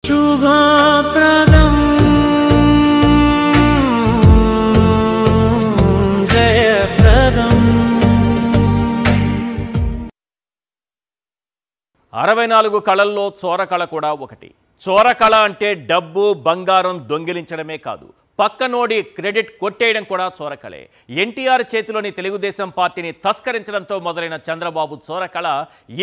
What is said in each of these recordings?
శుభప్రదం జయప్రదం 64 కళల్లో చోరకళ కూడా ఒకటి. చోరకళ అంటే డబ్బు బంగారం దొంగిలించడమే కాదు, పక్కనోడి క్రెడిట్ కొట్టేయడం కూడా చోరకళే. ఎన్టీఆర్ చేతిలోని తెలుగుదేశం పార్టీని తస్కరించడంతో మొదలైన చంద్రబాబు చోరకళ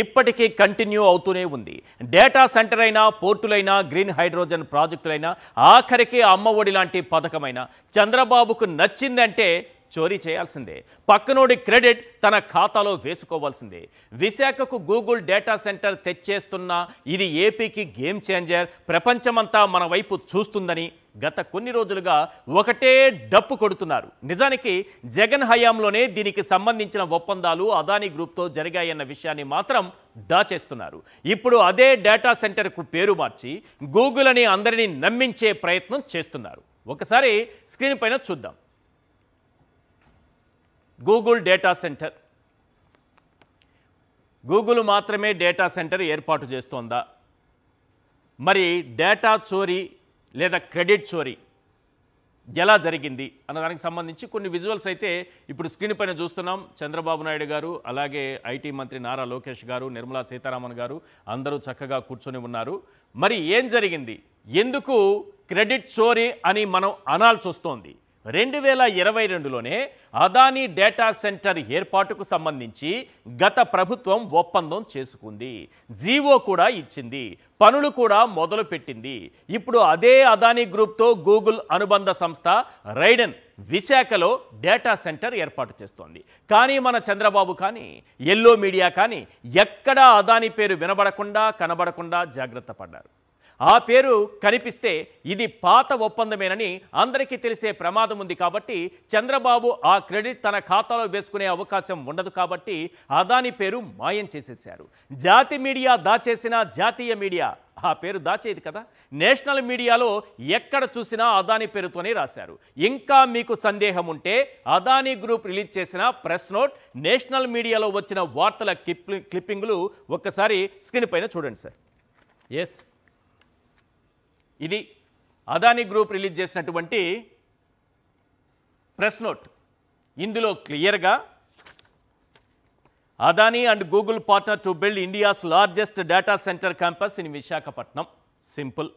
ఇప్పటికీ కంటిన్యూ అవుతూనే ఉంది. డేటా సెంటర్ అయినా, పోర్టులైనా, గ్రీన్ హైడ్రోజన్ ప్రాజెక్టులైనా, ఆఖరికి అమ్మఒడి లాంటి పథకమైనా చంద్రబాబుకు నచ్చిందంటే చోరీ చేయాల్సిందే. పక్కనోడి క్రెడిట్ తన ఖాతాలో వేసుకోవాల్సిందే. విశాఖకు గూగుల్ డేటా సెంటర్ తెచ్చేస్తున్న ఇది ఏపీకి గేమ్ చేంజర్, ప్రపంచమంతా మన వైపు చూస్తుందని గత కొన్ని రోజులుగా ఒకటే డప్పు కొడుతున్నారు. నిజానికి జగన్ హయాంలోనే దీనికి సంబంధించిన ఒప్పందాలు అదానీ గ్రూప్తో జరిగాయన్న విషయాన్ని మాత్రం దాచేస్తున్నారు. ఇప్పుడు అదే డేటా సెంటర్కు పేరు మార్చి గూగుల్ అని అందరినీ నమ్మించే ప్రయత్నం చేస్తున్నారు. ఒకసారి స్క్రీన్ పైన చూద్దాం. Google data centre. గూగుల్ మాత్రమే డేటా సెంటర్ ఏర్పాటు చేస్తోందా? మరి డేటా చోరీ లేదా క్రెడిట్ చోరీ ఎలా జరిగింది అన్నదానికి సంబంధించి కొన్ని విజువల్స్ అయితే ఇప్పుడు స్క్రీన్ పైన చూస్తున్నాం. చంద్రబాబు నాయుడు గారు, అలాగే ఐటీ మంత్రి నారా లోకేష్ గారు, నిర్మలా సీతారామన్ గారు అందరూ చక్కగా కూర్చొని ఉన్నారు. మరి ఏం జరిగింది, ఎందుకు క్రెడిట్ చోరీ అని మనం అనాల్సి వస్తోంది? 2022లోనే అదానీ డేటా సెంటర్ ఏర్పాటుకు సంబంధించి గత ప్రభుత్వం ఒప్పందం చేసుకుంది, జీవో కూడా ఇచ్చింది, పనులు కూడా మొదలుపెట్టింది. ఇప్పుడు అదే అదానీ గ్రూప్తో గూగుల్ అనుబంధ సంస్థ రైడెన్ విశాఖలో డేటా సెంటర్ ఏర్పాటు చేస్తోంది. కానీ మన చంద్రబాబు కానీ, ఎల్లో మీడియా కానీ ఎక్కడా అదానీ పేరు వినబడకుండా కనబడకుండా జాగ్రత్త పడ్డారు. ఆ పేరు కనిపిస్తే ఇది పాత ఒప్పందమేనని అందరికీ తెలిసే ప్రమాదం ఉంది. కాబట్టి చంద్రబాబు ఆ క్రెడిట్ తన ఖాతాలో వేసుకునే అవకాశం ఉండదు. కాబట్టి అదానీ పేరు మాయం చేసేశారు. జాతి మీడియా దాచేసిన జాతీయ మీడియా ఆ పేరు దాచేది కదా. నేషనల్ మీడియాలో ఎక్కడ చూసినా అదానీ పేరుతోనే రాశారు. ఇంకా మీకు సందేహం ఉంటే అదానీ గ్రూప్ రిలీజ్ చేసిన ప్రెస్ నోట్, నేషనల్ మీడియాలో వచ్చిన వార్తల క్లిప్పింగ్లు ఒక్కసారి స్క్రీన్ పైన చూడండి సార్. ఎస్, ఇది అదానీ గ్రూప్ రిలీజ్ చేసినటువంటి ప్రెస్ నోట్. ఇందులో క్లియర్గా Adani and Google partner to build India's largest data centre campus in Visakhapatnam. Simple.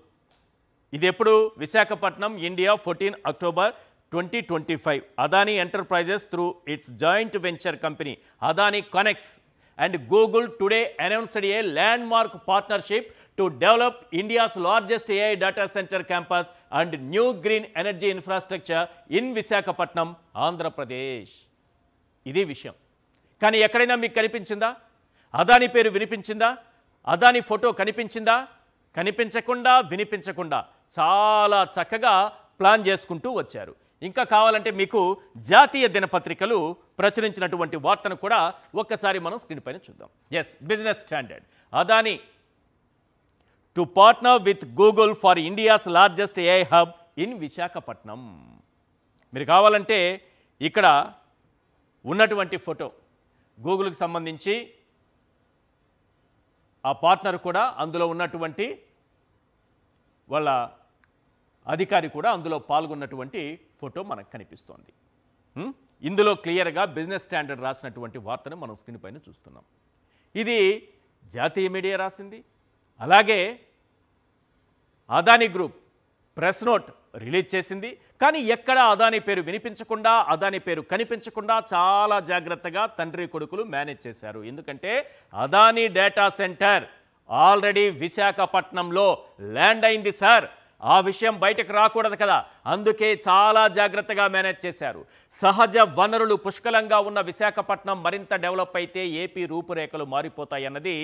ఇది ఎప్పుడు? Visakhapatnam, India, 14 October 2025. Adani enterprises through it's joint venture company Adani connects and Google today announced a landmark partnership to develop India's largest AI data center campus and new green energy infrastructure in Visakhapatnam, Andhra Pradesh. ఇది విషయం. కానీ ఎక్కడైనా మీకు కనిపించిందా? అదానీ పేరు వినిపించిందా? Adani photo కనిపించిందా? కనిపించకుండా వినిపించకుండా చాలా చక్కగా ప్లాన్ చేసుకుంటూ వచ్చారు. ఇంకా కావాలంటే మీకు జాతీయ దినపత్రికలు ప్రచురించినటువంటి వార్తను కూడా ఒక్కసారి మనం స్క్రీన్ పైన చూద్దాం. Yes, business standard. Adani to partner with Google for India's largest AI hub in Visakhapatnam. మీరు కావాలంటే ఇక్కడ ఉన్నటువంటి ఫోటో గూగుల్కి సంబంధించి ఆ పార్ట్నర్ కూడా, అందులో ఉన్నటువంటి వాళ్ళ అధికారి కూడా అందులో పాల్గొన్నటువంటి ఫోటో మనకు కనిపిస్తోంది. ఇందులో క్లియర్గా బిజినెస్ స్టాండర్డ్ రాసినటువంటి వార్తను మనం స్క్రీన్ పైన చూస్తున్నాం. ఇది జాతీయ మీడియా రాసింది. అలాగే Adani group press note release చేసింది. కానీ ఎక్కడ అదానీ పేరు వినిపించకుండా, అదానీ పేరు కనిపించకుండా చాలా జాగ్రత్తగా తండ్రి కొడుకులు మేనేజ్ చేశారు. ఎందుకంటే అదానీ డేటా సెంటర్ ఆల్రెడీ విశాఖపట్నంలో ల్యాండ్ అయింది సార్. ఆ విషయం బయటకు రాకూడదు కదా, అందుకే చాలా జాగ్రత్తగా మేనేజ్ చేశారు. సహజ వనరులు పుష్కలంగా ఉన్న విశాఖపట్నం మరింత డెవలప్ అయితే ఏపీ రూపురేఖలు మారిపోతాయన్నది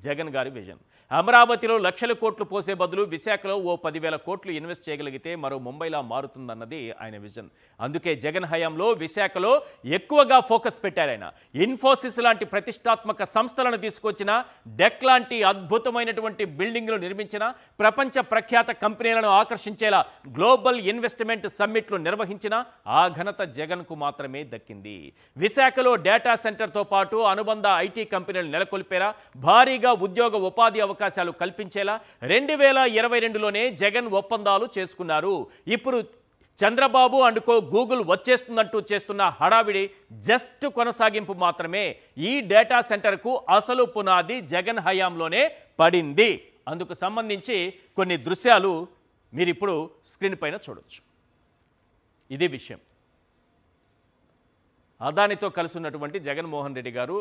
జగన్ గారి విజన్. అమరావతిలో లక్షల కోట్లు పోసే బదులు విశాఖలో ఓ 10,000 కోట్లు ఇన్వెస్ట్ చేయగలిగితే మరో ముంబైలా మారుతుందన్నది ఆయన విజన్. అందుకే జగన్ హయాంలో విశాఖలో ఎక్కువగా ఫోకస్ పెట్టారు ఆయన. ఇన్ఫోసిస్ లాంటి ప్రతిష్టాత్మక సంస్థలను తీసుకొచ్చిన, డెక్ లాంటి అద్భుతమైనటువంటి బిల్డింగ్లు నిర్మించిన, ప్రపంచ ప్రఖ్యాత కంపెనీలను ఆకర్షించేలా గ్లోబల్ ఇన్వెస్ట్ ఇన్వెస్ట్మెంట్ సమ్మిట్లు నిర్వహించిన ఆ ఘనత జగన్కు మాత్రమే దక్కింది. విశాఖలో డేటా సెంటర్తో పాటు అనుబంధ ఐటీ కంపెనీలు నెలకొల్పేలా, భారీగా ఉద్యోగ ఉపాధి అవకాశాలు కల్పించేలా 2022లోనే జగన్ ఒప్పందాలు చేసుకున్నారు. ఇప్పుడు చంద్రబాబు అండుకో గూగుల్ వచ్చేస్తుందంటూ చేస్తున్న హడావిడి జస్ట్ కొనసాగింపు మాత్రమే. ఈ డేటా సెంటర్కు అసలు పునాది జగన్ హయాంలోనే పడింది. అందుకు సంబంధించి కొన్ని దృశ్యాలు మీరు ఇప్పుడు స్క్రీన్ పైన చూడొచ్చు. ఇది విషయం. అదానితో కలిసి ఉన్నటువంటి జగన్మోహన్ రెడ్డి గారు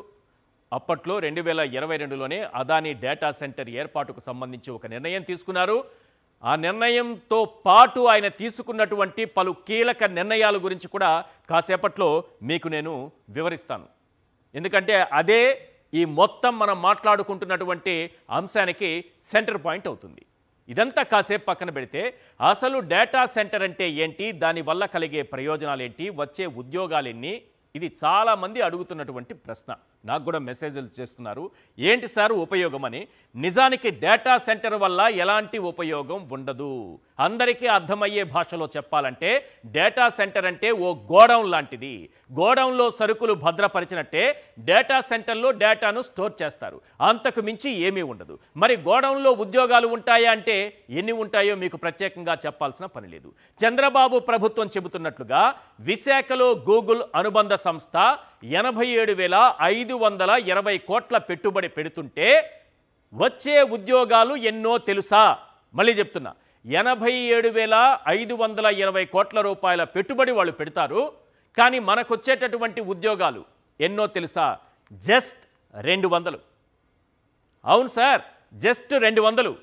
అప్పట్లో 2022లోనే అదాని డేటా సెంటర్ ఏర్పాటుకు సంబంధించి ఒక నిర్ణయం తీసుకున్నారు. ఆ నిర్ణయంతో పాటు ఆయన తీసుకున్నటువంటి పలు కీలక నిర్ణయాల గురించి కూడా కాసేపట్లో మీకు నేను వివరిస్తాను. ఎందుకంటే అదే ఈ మొత్తం మనం మాట్లాడుకుంటున్నటువంటి అంశానికి సెంటర్ పాయింట్ అవుతుంది. ఇదంతా కాసేపు పక్కన పెడితే అసలు డేటా సెంటర్ అంటే ఏంటి, దానివల్ల కలిగే ప్రయోజనాలు ఏంటి, వచ్చే ఉద్యోగాలు ఎన్ని, ఇది చాలామంది అడుగుతున్నటువంటి ప్రశ్న. నాకు కూడా మెసేజ్లు చేస్తున్నారు, ఏంటి సార్ ఉపయోగం అని. నిజానికి డేటా సెంటర్ వల్ల ఎలాంటి ఉపయోగం ఉండదు. అందరికీ అర్థమయ్యే భాషలో చెప్పాలంటే డేటా సెంటర్ అంటే ఓ గోడౌన్ లాంటిది. గోడౌన్లో సరుకులు భద్రపరిచినట్టే డేటా సెంటర్లో డేటాను స్టోర్ చేస్తారు. అంతకు మించి ఏమీ ఉండదు. మరి గోడౌన్లో ఉద్యోగాలు ఉంటాయా అంటే ఎన్ని ఉంటాయో మీకు ప్రత్యేకంగా చెప్పాల్సిన పని లేదు. చంద్రబాబు ప్రభుత్వం చెబుతున్నట్లుగా విశాఖలో గూగుల్ అనుబంధ సంస్థ 87,520 కోట్ల పెట్టుబడి పెడుతుంటే వచ్చే ఉద్యోగాలు ఎన్నో తెలుసా? మళ్ళీ చెప్తున్నా, 87,520 కోట్ల రూపాయల పెట్టుబడి వాళ్ళు పెడతారు. కానీ మనకొచ్చేటటువంటి ఉద్యోగాలు ఎన్నో తెలుసా? జస్ట్ 200. అవును సార్, జస్ట్ 200.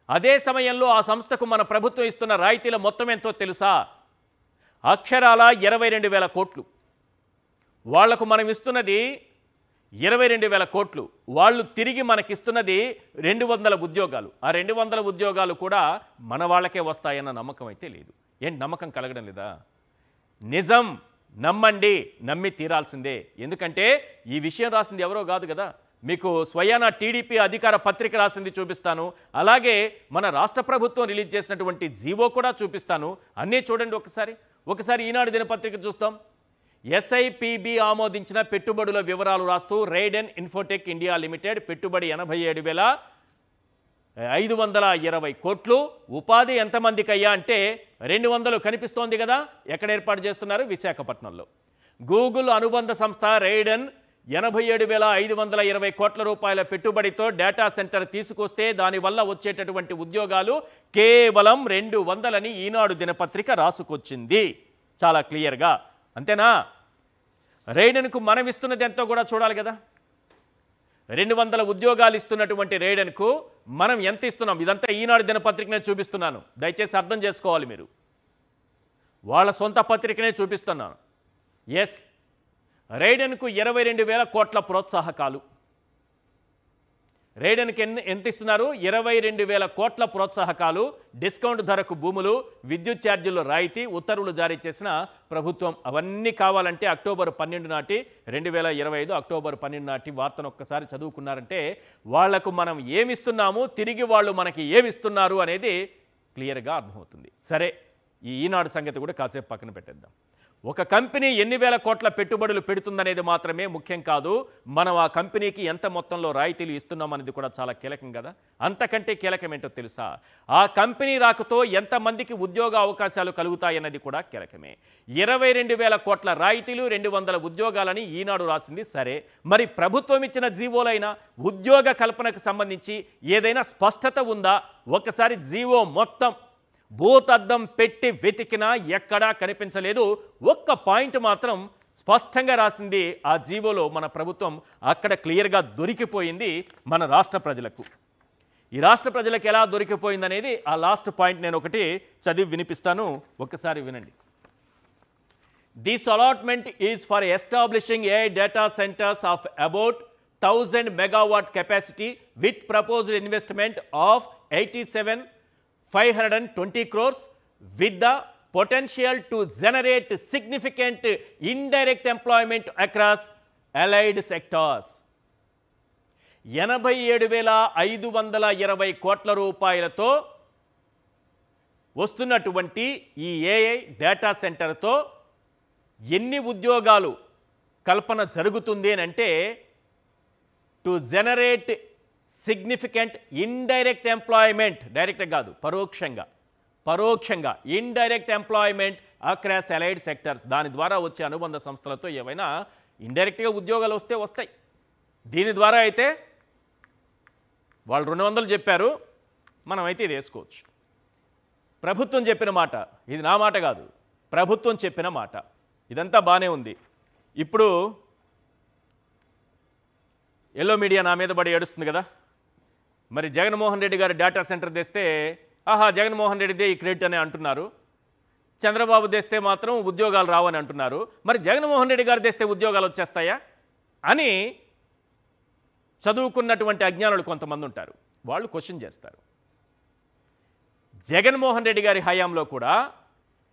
అదే సమయంలో ఆ సంస్థకు మన ప్రభుత్వం ఇస్తున్న రాయితీల మొత్తం ఎంతో తెలుసా? అక్షరాల 22,000 కోట్లు. వాళ్లకు మనం ఇస్తున్నది 22,000 కోట్లు. వాళ్ళు తిరిగి మనకిస్తున్నది 200 ఉద్యోగాలు. ఆ 200 ఉద్యోగాలు కూడా మన వాళ్ళకే వస్తాయన్న నమ్మకం అయితే లేదు. ఏంటి నమ్మకం కలగడం లేదా? నిజం నమ్మండి, నమ్మి తీరాల్సిందే. ఎందుకంటే ఈ విషయం రాసింది ఎవరో కాదు కదా, మీకు స్వయాన టీడీపీ అధికార పత్రిక రాసింది చూపిస్తాను. అలాగే మన రాష్ట్ర ప్రభుత్వం రిలీజ్ చేసినటువంటి జీవో కూడా చూపిస్తాను. అన్నీ చూడండి ఒకసారి ఈనాడు దినపత్రిక చూస్తాం. ఎస్ఐపిబి ఆమోదించిన పెట్టుబడుల వివరాలు రాస్తూ రైడెన్ ఇన్ఫోటెక్ ఇండియా లిమిటెడ్ పెట్టుబడి 87,520 కోట్లు. ఉపాధి ఎంతమందికి అయ్యా అంటే 200 కనిపిస్తోంది కదా. ఎక్కడ ఏర్పాటు చేస్తున్నారు? విశాఖపట్నంలో. గూగుల్ అనుబంధ సంస్థ రైడెన్ 87,520 కోట్ల రూపాయల పెట్టుబడితో డేటా సెంటర్ తీసుకొస్తే దానివల్ల వచ్చేటటువంటి ఉద్యోగాలు కేవలం 200 అని ఈనాడు దినపత్రిక రాసుకొచ్చింది చాలా క్లియర్గా. అంతేనా? రైడెన్కు మనం ఇస్తున్నది ఎంతో కూడా చూడాలి కదా. 200 ఉద్యోగాలు ఇస్తున్నటువంటి రైడెన్కు మనం ఎంత ఇస్తున్నాం? ఇదంతా ఈనాడు దినపత్రికనే చూపిస్తున్నాను, దయచేసి అర్థం చేసుకోవాలి మీరు. వాళ్ళ సొంత పత్రికనే చూపిస్తున్నాను. ఎస్, రైడెన్కు 22,000 కోట్ల ప్రోత్సాహకాలు. రైడెన్కి ఎంత ఇస్తున్నారు? 22,000 కోట్ల ప్రోత్సాహకాలు, డిస్కౌంట్ ధరకు భూములు, విద్యుత్ ఛార్జీల్లో రాయితీ, ఉత్తర్వులు జారీ చేసిన ప్రభుత్వం. అవన్నీ కావాలంటే అక్టోబర్ 12 నాటి 2025 అక్టోబర్ 12 నాటి వార్తను ఒక్కసారి చదువుకున్నారంటే వాళ్లకు మనం ఏమిస్తున్నాము, తిరిగి వాళ్ళు మనకి ఏమిస్తున్నారు అనేది క్లియర్గా అర్థమవుతుంది. సరే, ఈ ఈనాడు సంగతి కూడా కాసేపు పక్కన పెట్టేద్దాం. ఒక కంపెనీ ఎన్ని వేల కోట్ల పెట్టుబడులు పెడుతుందనేది మాత్రమే ముఖ్యం కాదు, మనం ఆ కంపెనీకి ఎంత మొత్తంలో రాయితీలు ఇస్తున్నాం అనేది కూడా చాలా కీలకం కదా. అంతకంటే కీలకం ఏంటో తెలుసా? ఆ కంపెనీ రాకతో ఎంతమందికి ఉద్యోగ అవకాశాలు కలుగుతాయన్నది కూడా కీలకమే. 22,000 కోట్ల రాయితీలు, 200 ఉద్యోగాలని ఈనాడు రాసింది. సరే, మరి ప్రభుత్వం ఇచ్చిన జీవోలైనా ఉద్యోగ కల్పనకు సంబంధించి ఏదైనా స్పష్టత ఉందా? ఒకసారి జీవో మొత్తం భూతద్దం పెట్టి వెతికినా ఎక్కడా కనిపించలేదు. ఒక్క పాయింట్ మాత్రం స్పష్టంగా రాసింది ఆ జీవోలో మన ప్రభుత్వం. అక్కడ క్లియర్గా దొరికిపోయింది మన రాష్ట్ర ప్రజలకు. ఈ రాష్ట్ర ప్రజలకు ఎలా దొరికిపోయిందనేది ఆ లాస్ట్ పాయింట్ నేను ఒకటి చదివి వినిపిస్తాను, ఒక్కసారి వినండి. This allotment is for establishing AI data centers of about 1000 megawatt capacity with proposed investment of 87,520 crores with the potential to generate significant indirect employment across allied sectors. 87,520 కోట్ల రూపాయలతో వస్తున్నటువంటి ఈ ఏఐ డేటా సెంటర్తో ఎన్ని ఉద్యోగాలు కల్పన జరుగుతుంది అని అంటే to generate significant indirect employment, direct కాదు పరోక్షంగా indirect employment across allied sectors. దాని ద్వారా వచ్చే అనుబంధ సంస్థలతో ఏవైనా ఇండైరెక్ట్గా ఉద్యోగాలు వస్తాయి. దీని ద్వారా అయితే వాళ్ళు 200 చెప్పారు, మనమైతే ఇది వేసుకోవచ్చు. ప్రభుత్వం చెప్పిన మాట, ఇది నా మాట కాదు, ప్రభుత్వం చెప్పిన మాట. ఇదంతా బాగానే ఉంది. ఇప్పుడు ఎల్లో మీడియా నా మీద పడి ఏడుస్తుంది కదా, మరి జగన్మోహన్ రెడ్డి గారు డేటా సెంటర్ తెస్తే జగన్మోహన్ రెడ్డిదే ఈ క్రెడిట్ అని అంటున్నారు, చంద్రబాబు తెస్తే మాత్రం ఉద్యోగాలు రావని అంటున్నారు. మరి జగన్మోహన్ రెడ్డి గారు తెస్తే ఉద్యోగాలు వచ్చేస్తాయా అని చదువుకున్నటువంటి అజ్ఞానులు కొంతమంది ఉంటారు, వాళ్ళు క్వశ్చన్ చేస్తారు. జగన్మోహన్ రెడ్డి గారి హయాంలో కూడా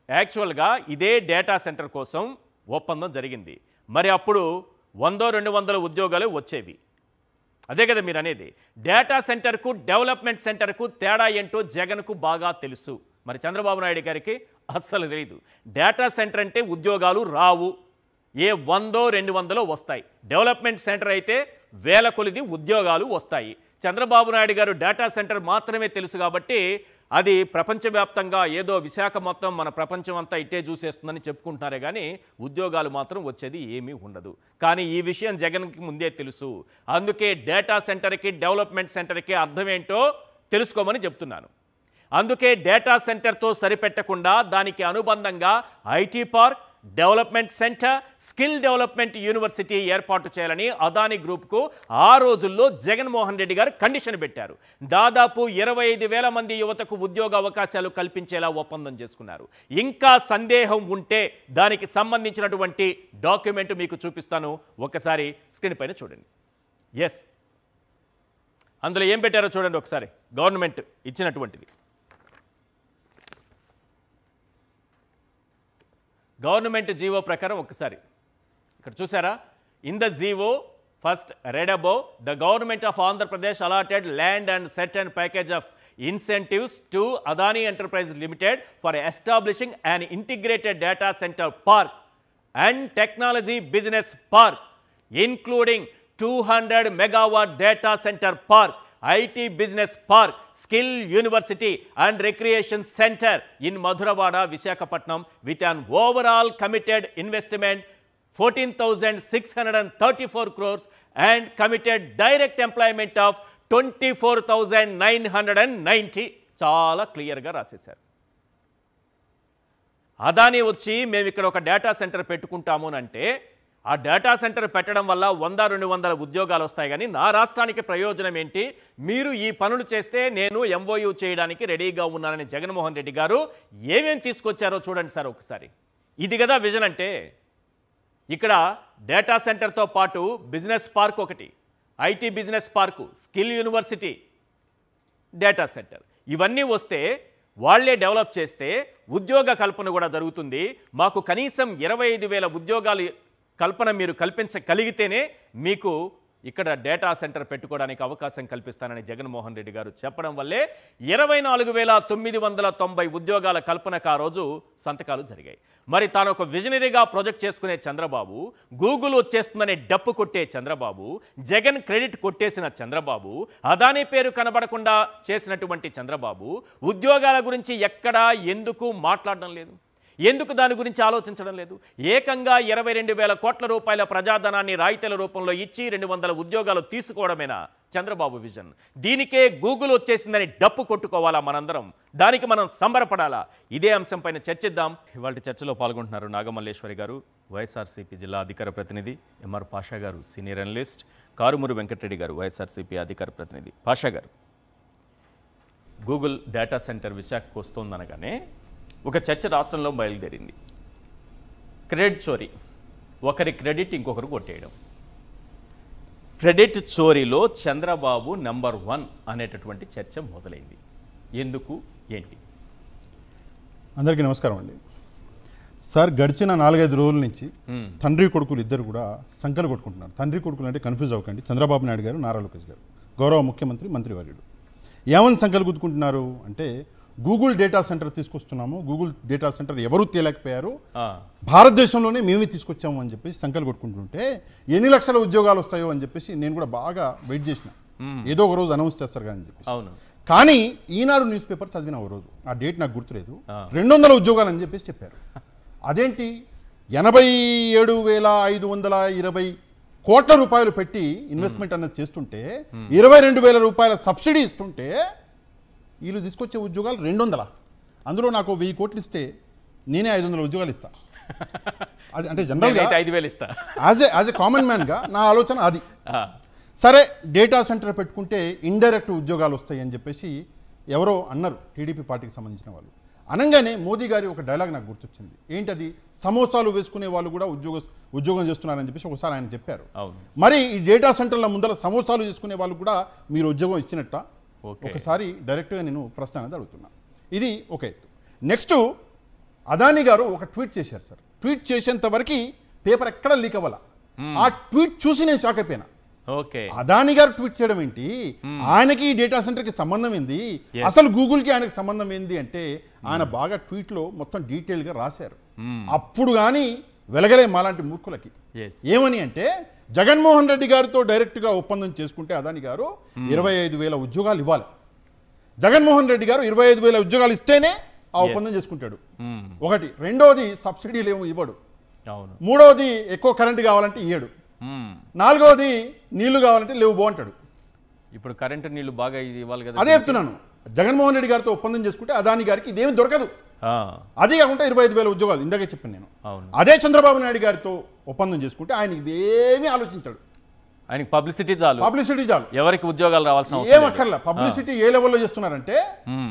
యాక్చువల్గా ఇదే డేటా సెంటర్ కోసం ఒప్పందం జరిగింది. మరి అప్పుడు 100-200 ఉద్యోగాలు వచ్చేవి. అదే కదా మీరు అనేది. డేటా సెంటర్కు డెవలప్మెంట్ సెంటర్కు తేడా ఏంటో జగన్కు బాగా తెలుసు, మరి చంద్రబాబు నాయుడు గారికి అస్సలు తెలియదు. డేటా సెంటర్ అంటే ఉద్యోగాలు రావు, ఏ 100-200 వస్తాయి. డెవలప్మెంట్ సెంటర్ అయితే వేల కొలిది ఉద్యోగాలు వస్తాయి. చంద్రబాబు నాయుడు గారు డేటా సెంటర్ మాత్రమే తెలుసు కాబట్టి అది ప్రపంచవ్యాప్తంగా ఏదో విశాఖ మొత్తం మన ప్రపంచం అంతా ఇట్టే చూసేస్తుందని చెప్పుకుంటున్నారే కానీ ఉద్యోగాలు మాత్రం వచ్చేది ఏమీ ఉండదు. కానీ ఈ విషయం జగన్కి ముందే తెలుసు. అందుకే డేటా సెంటర్కి డెవలప్మెంట్ సెంటర్కి అర్థం ఏంటో తెలుసుకోమని చెప్తున్నాను. అందుకే డేటా సెంటర్తో సరిపెట్టకుండా దానికి అనుబంధంగా IT park, development centre, skill development university ఏర్పాటు చేయాలని అదానీ గ్రూప్కు ఆ రోజుల్లో జగన్మోహన్ రెడ్డి గారు కండిషన్ పెట్టారు. దాదాపు 25,000 మంది యువతకు ఉద్యోగ అవకాశాలు కల్పించేలా ఒప్పందం చేసుకున్నారు. ఇంకా సందేహం ఉంటే దానికి సంబంధించినటువంటి డాక్యుమెంట్ మీకు చూపిస్తాను, ఒకసారి స్క్రీన్ పైన చూడండి. ఎస్, అందులో ఏం పెట్టారో చూడండి ఒకసారి. గవర్నమెంట్ ఇచ్చినటువంటిది, గవర్నమెంట్ జీవో ప్రకారం ఒకసారి ఇక్కడ చూసారా. In the GO first read above the government of Andhra Pradesh allotted land and certain package of incentives to Adani Enterprises Limited for establishing an integrated data center park and technology business park, including 200 megawatt data center park, IT business park, skill university and recreation center in Madhuravada, Visakhapatnam with an overall committed investment 14,634 crores and committed direct employment of 24,990. చాలా క్లియర్గా రాసేశారు. అదానీ వచ్చి మేము ఇక్కడ ఒక data centre పెట్టుకుంటాము అంటే ఆ data centre పెట్టడం వల్ల 100-200 ఉద్యోగాలు వస్తాయి. కానీ నా రాష్ట్రానికి ప్రయోజనం ఏంటి, మీరు ఈ పనులు చేస్తే నేను ఎంఓయూ చేయడానికి రెడీగా ఉన్నానని జగన్మోహన్ రెడ్డి గారు ఏమేమి తీసుకొచ్చారో చూడండి సార్ ఒకసారి. ఇది కదా విజన్ అంటే. ఇక్కడ డేటా సెంటర్తో పాటు బిజినెస్ పార్క్ ఒకటి, IT business park, skill university, data centre, ఇవన్నీ వస్తే వాళ్లే డెవలప్ చేస్తే ఉద్యోగ కల్పన కూడా జరుగుతుంది. మాకు కనీసం 25,000 ఉద్యోగాలు కల్పన మీరు కల్పించగలిగితేనే మీకు ఇక్కడ డేటా సెంటర్ పెట్టుకోవడానికి అవకాశం కల్పిస్తానని జగన్మోహన్ రెడ్డి గారు చెప్పడం వల్లే 24,990 ఉద్యోగాల కల్పనకు ఆ రోజు సంతకాలు జరిగాయి. మరి తాను ఒక విజనరీగా ప్రాజెక్ట్ చేసుకునే చంద్రబాబు, గూగుల్ వచ్చేస్తుందనే డప్పు కొట్టే చంద్రబాబు, జగన్ క్రెడిట్ కొట్టేసిన చంద్రబాబు, అదానీ పేరు కనబడకుండా చేసినటువంటి చంద్రబాబు ఉద్యోగాల గురించి ఎక్కడా ఎందుకు మాట్లాడడం లేదు, ఎందుకు దాని గురించి ఆలోచించడం లేదు? ఏకంగా 22,000 కోట్ల రూపాయల ప్రజాధనాన్ని రాయితీల రూపంలో ఇచ్చి 200 ఉద్యోగాలు తీసుకోవడమేనా చంద్రబాబు విజన్? దీనికే గూగుల్ వచ్చేసిందని డప్పు కొట్టుకోవాలా మనందరం? దానికి మనం సంబరపడాలా? ఇదే అంశంపైన చర్చిద్దాం. ఇవాళ చర్చలో పాల్గొంటున్నారు నాగమల్లేశ్వరి గారు, వైఎస్ఆర్సీపీ జిల్లా అధికార ప్రతినిధి, ఎంఆర్ పాషా గారు సీనియర్ అనలిస్ట్, కారుమూరి వెంకటరెడ్డి గారు వైఎస్ఆర్సీపీ అధికార ప్రతినిధి. పాషా గారు, గూగుల్ డేటా సెంటర్ విశాఖకు వస్తుందనగానే ఒక చర్చ రాష్ట్రంలో బయలుదేరింది. క్రెడిట్ చోరీ, ఒకరి క్రెడిట్ ఇంకొకరు కొట్టేయడం. క్రెడిట్ చోరీలో చంద్రబాబు నంబర్ 1 అనేటటువంటి చర్చ మొదలైంది. ఎందుకు, ఏంటి? అందరికీ నమస్కారం అండి. సార్, గడిచిన 4-5 రోజుల నుంచి తండ్రి కొడుకులు ఇద్దరు కూడా సంఖ్యలు కొట్టుకుంటున్నారు. తండ్రి కొడుకులు అంటే కన్ఫ్యూజ్ అవ్వకండి, చంద్రబాబు నాయుడు గారు, నారా లోకేష్ గారు, గౌరవ ముఖ్యమంత్రి, మంత్రివర్యుడు. ఏమని సంఖ్యలు గుద్దుకుంటున్నారు అంటే గూగుల్ డేటా సెంటర్ తీసుకొస్తున్నాము, గూగుల్ డేటా సెంటర్ ఎవరూ తేలేకపోయారు, భారతదేశంలోనే మేమే తీసుకొచ్చాము అని చెప్పేసి సంకలు కొట్టుకుంటుంటే ఎన్ని లక్షల ఉద్యోగాలు వస్తాయో అని చెప్పేసి నేను కూడా బాగా వెయిట్ చేసిన, ఏదో ఒక రోజు అనౌన్స్ చేస్తారు కానీ అని చెప్పేసి. అవును. కానీ ఈనాడు న్యూస్ పేపర్ చదివిన ఒక రోజు, ఆ డేట్ నాకు గుర్తులేదు, 200 ఉద్యోగాలు అని చెప్పేసి చెప్పారు. అదేంటి 87,520 కోట్ల రూపాయలు పెట్టి ఇన్వెస్ట్మెంట్ అన్నది చేస్తుంటే 22,000 రూపాయల సబ్సిడీ ఇస్తుంటే వీళ్ళు తీసుకొచ్చే ఉద్యోగాలు 200. అందులో నాకు 1000 కోట్లు ఇస్తే నేనే 500 ఉద్యోగాలు ఇస్తా. అది అంటే జనరల్గా 5,000 ఇస్తా యాజ్ ఎ కామన్ మ్యాన్గా నా ఆలోచన అది. సరే డేటా సెంటర్ పెట్టుకుంటే ఇండైరెక్ట్ ఉద్యోగాలు వస్తాయి అని చెప్పేసి ఎవరో అన్నారు టీడీపీ పార్టీకి సంబంధించిన వాళ్ళు. అనగానే మోదీ గారి ఒక డైలాగ్ నాకు గుర్తొచ్చింది. ఏంటది? సమోసాలు వేసుకునే వాళ్ళు కూడా ఉద్యోగం చేస్తున్నారని చెప్పేసి ఒకసారి ఆయన చెప్పారు. మరి ఈ డేటా సెంటర్ల ముందర సమోసాలు చేసుకునే వాళ్ళు కూడా మీరు ఉద్యోగం ఇచ్చినట్ట? ఒకసారి డైరెక్ట్గా నేను ప్రశ్న అనేది అడుగుతున్నా. ఇది ఒక ఎత్తు. నెక్స్ట్ అదానీ గారు ఒక ట్వీట్ చేశారు సార్. ట్వీట్ చేసేంత వరకు పేపర్ ఎక్కడ లీక్ అవ్వాల. ఆ ట్వీట్ చూసి నేను షాక్ అయిపోయినా. అదానీ గారు ట్వీట్ చేయడం ఏంటి, ఆయనకి ఈ డేటా సెంటర్కి సంబంధం ఏంది, అసలు గూగుల్కి ఆయనకి సంబంధం ఏంది అంటే ఆయన బాగా ట్వీట్లో మొత్తం డీటెయిల్గా రాశారు. అప్పుడు కానీ వెలగలే మాలాంటి మూర్ఖులకి. ఏమని అంటే జగన్మోహన్ రెడ్డి గారితో డైరెక్ట్గా ఒప్పందం చేసుకుంటే అదానీ గారు 25,000 ఉద్యోగాలు ఇవ్వాలి. జగన్మోహన్ రెడ్డి గారు 25,000 ఉద్యోగాలు ఇస్తేనే ఆ ఒప్పందం చేసుకుంటాడు. ఒకటి. రెండోది సబ్సిడీలు ఏమో ఇవ్వడు. మూడవది ఎక్కువ కరెంట్ కావాలంటే ఇయ్యడు. నాలుగవది నీళ్లు కావాలంటే లేవు బాగుంటాడు. ఇప్పుడు కరెంటు నీళ్లు బాగా ఇవ్వాలి కదా. అదే చెప్తున్నాను, జగన్మోహన్ రెడ్డి గారితో ఒప్పందం చేసుకుంటే అదానీ గారికి ఇదేమి దొరకదు. అదే కాకుండా 25,000 ఉద్యోగాలు ఇందాకే చెప్పాను నేను. అదే చంద్రబాబు నాయుడు గారితో ఒప్పందం చేసుకుంటే ఆయన ఇవేమీ ఆలోచించాడు. ఆయనకి పబ్లిసిటీ చాలు. ఎవరికి ఉద్యోగాలు రావాల్సిన ఏం అక్కర్లా. పబ్లిసిటీ ఏ లెవెల్లో చేస్తున్నారంటే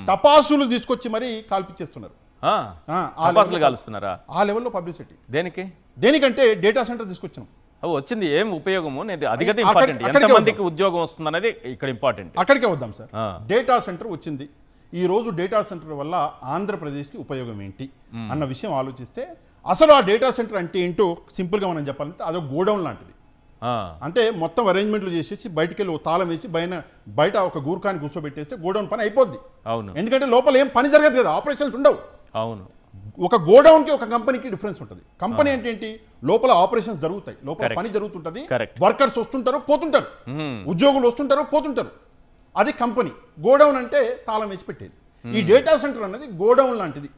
టపాసులు తీసుకొచ్చి మరీ కాల్పించేస్తున్నారు. ఆ లెవెల్లో పబ్లిసిటీ. దేనికంటే డేటా సెంటర్ తీసుకొచ్చాను. వచ్చింది ఏం ఉపయోగము, అది కదా ఇంపార్టెంట్. ఎంతమందికి ఉద్యోగం వస్తుంది అనేది ఇక్కడ ఇంపార్టెంట్. అక్కడికే వద్దాం సార్. డేటా సెంటర్ వచ్చింది. ఈ రోజు డేటా సెంటర్ వల్ల ఆంధ్రప్రదేశ్కి ఉపయోగం ఏంటి అన్న విషయం ఆలోచిస్తే అసలు ఆ డేటా సెంటర్ అంటే ఏంటో సింపుల్గా మనం చెప్పాలంటే అదొక గోడౌన్ లాంటిది. అంటే మొత్తం అరేంజ్మెంట్లు చేసేసి బయటకు వెళ్ళి తాళం వేసి బయట ఒక గూర్ఖాన్ని కూర్చోబెట్టేస్తే గోడౌన్ పని అయిపోద్ది. ఎందుకంటే లోపల ఏం పని జరగదు కదా, ఆపరేషన్స్ ఉండవు. ఒక గోడౌన్కి ఒక కంపెనీకి డిఫరెన్స్ ఉంటుంది. కంపెనీ అంటే ఏంటి, లోపల ఆపరేషన్స్ జరుగుతాయి, లోపల పని జరుగుతుంటది, వర్కర్స్ వస్తుంటారు పోతుంటారు, ఉద్యోగులు వస్తుంటారు పోతుంటారు. అది కంపెనీ. గోడౌన్ అంటే తాళం వేసి పెట్టేది. ఈ డేటా సెంటర్ అనేది గోడౌన్ లాంటిది.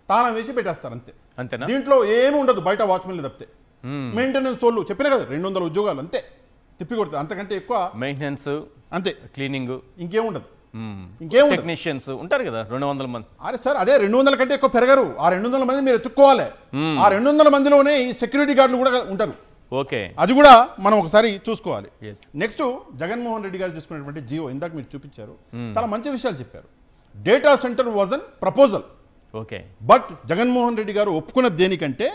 తాళం వేసి పెట్టేస్తారు అంతే. దీంట్లో ఏమి ఉండదు బయట వాచ్మెన్లు తప్పితే. మెయింటెనెన్స్ వాళ్ళు చెప్పినా కదా 200 ఉద్యోగాలు అంతే తిప్పి కొడుతుంది. అంతకంటే ఎక్కువ మెయింటెనెన్స్ అంతే, క్లీనింగ్ ఇంకేముండదు. టెక్నీషియన్స్ ఉంటారు కదా 200 మంది. అరే సార్ అదే 200 కంటే ఎక్కువ పెరగరు. ఆ 200 మంది మీరు ఎత్తుక్కోవాలి. ఆ 200 మందిలోనే ఈ సెక్యూరిటీ గార్డులు కూడా ఉంటారు. అది కూడా మనం ఒకసారి చూసుకోవాలి. నెక్స్ట్ జగన్మోహన్ రెడ్డి గారు తీసుకున్నటువంటి జియో ఇందాక మీరు చూపించారు, చాలా మంచి విషయాలు చెప్పారు. Data centre was an proposal. But Jaganmohan Reddy గారు ఒప్పుకున్న దేనికంటే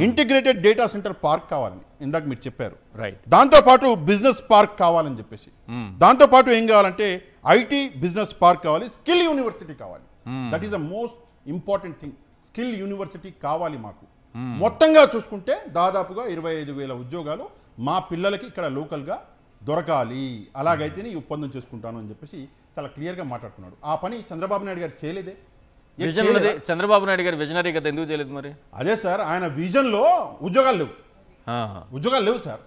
ఇంటిగ్రేటెడ్ డేటా సెంటర్ పార్క్ కావాలని ఇందాక మీరు చెప్పారు. దాంతో పాటు బిజినెస్ పార్క్ కావాలని చెప్పేసి, దాంతో పాటు ఏం కావాలంటే ఐటీ బిజినెస్ పార్క్ కావాలి, స్కిల్ యూనివర్సిటీ కావాలి. That is the most important thing. Skill university కావాలి మాకు. మొత్తంగా చూసుకుంటే దాదాపుగా 25,000 ఉద్యోగాలు మా పిల్లలకి ఇక్కడ లోకల్గా దొరకాలి. అలాగైతేనే ఈ ఒప్పందం చేసుకుంటాను అని చెప్పేసి చాలా క్లియర్గా మాట్లాడుతున్నాడు. ఆ పని చంద్రబాబు నాయుడు గారు చేయలేదే. చంద్రబాబు నాయుడు గారు విజనరీ కదా, ఎందుకు చేయలేదు మరి? అదే సార్, ఆయన విజన్లో ఉద్యోగాలు లేవు సార్.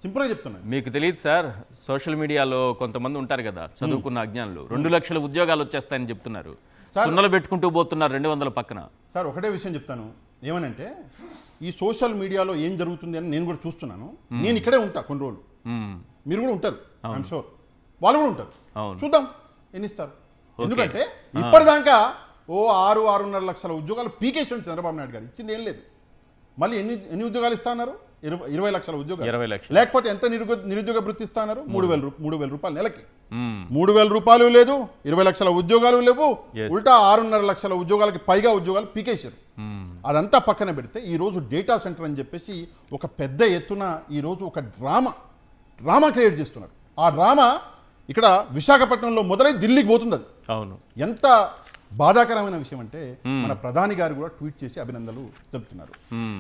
సింపుల్గా చెప్తున్నాను. మీకు తెలియదు సార్, సోషల్ మీడియాలో కొంతమంది ఉంటారు కదా చదువుకున్న అజ్ఞానులు, 2 లక్షల ఉద్యోగాలు వచ్చేస్తాయని చెప్తున్నారు. సున్నలు పెట్టుకుంటూ పోతున్నారు 200 పక్కన. సార్ ఒకటే విషయం చెప్తాను, ఏమనంటే ఈ సోషల్ మీడియాలో ఏం జరుగుతుంది అని నేను కూడా చూస్తున్నాను. నేను ఇక్కడే ఉంటా కొన్ని రోజులు, మీరు కూడా ఉంటారు, ఐఎమ్ షూర్ వాళ్ళు కూడా ఉంటారు. చూద్దాం ఎన్ని ఇస్తారు. ఎందుకంటే ఇప్పటిదాకా 6-6.5 లక్షల ఉద్యోగాలు పీకేసిన చంద్రబాబు నాయుడు గారు ఇచ్చింది ఏం లేదు. మళ్ళీ ఎన్ని ఉద్యోగాలు ఇస్తా అన్నారు? 20 లక్షల ఉద్యోగాలు. లేకపోతే ఎంత నిరుద్యోగ భృతి ఇస్తా అన్నారు? 3,000 రూపాయలు నెలకి. 3,000 రూపాయలు లేదు, 20 లక్షల ఉద్యోగాలు లేవు, ఉల్టా 6.5 లక్షల ఉద్యోగాలకి పైగా ఉద్యోగాలు పీకేశారు. అదంతా పక్కన పెడితే ఈరోజు డేటా సెంటర్ అని చెప్పేసి ఒక పెద్ద ఎత్తున ఈరోజు ఒక డ్రామా క్రియేట్ చేస్తున్నారు. ఆ డ్రామా ఇక్కడ విశాఖపట్నంలో మొదలై ఢిల్లీకి పోతుంది. అది ఎంత బాధాకరమైన విషయం అంటే మన ప్రధాని గారు కూడా ట్వీట్ చేసి అభినందనలు తెలుపుతున్నారు.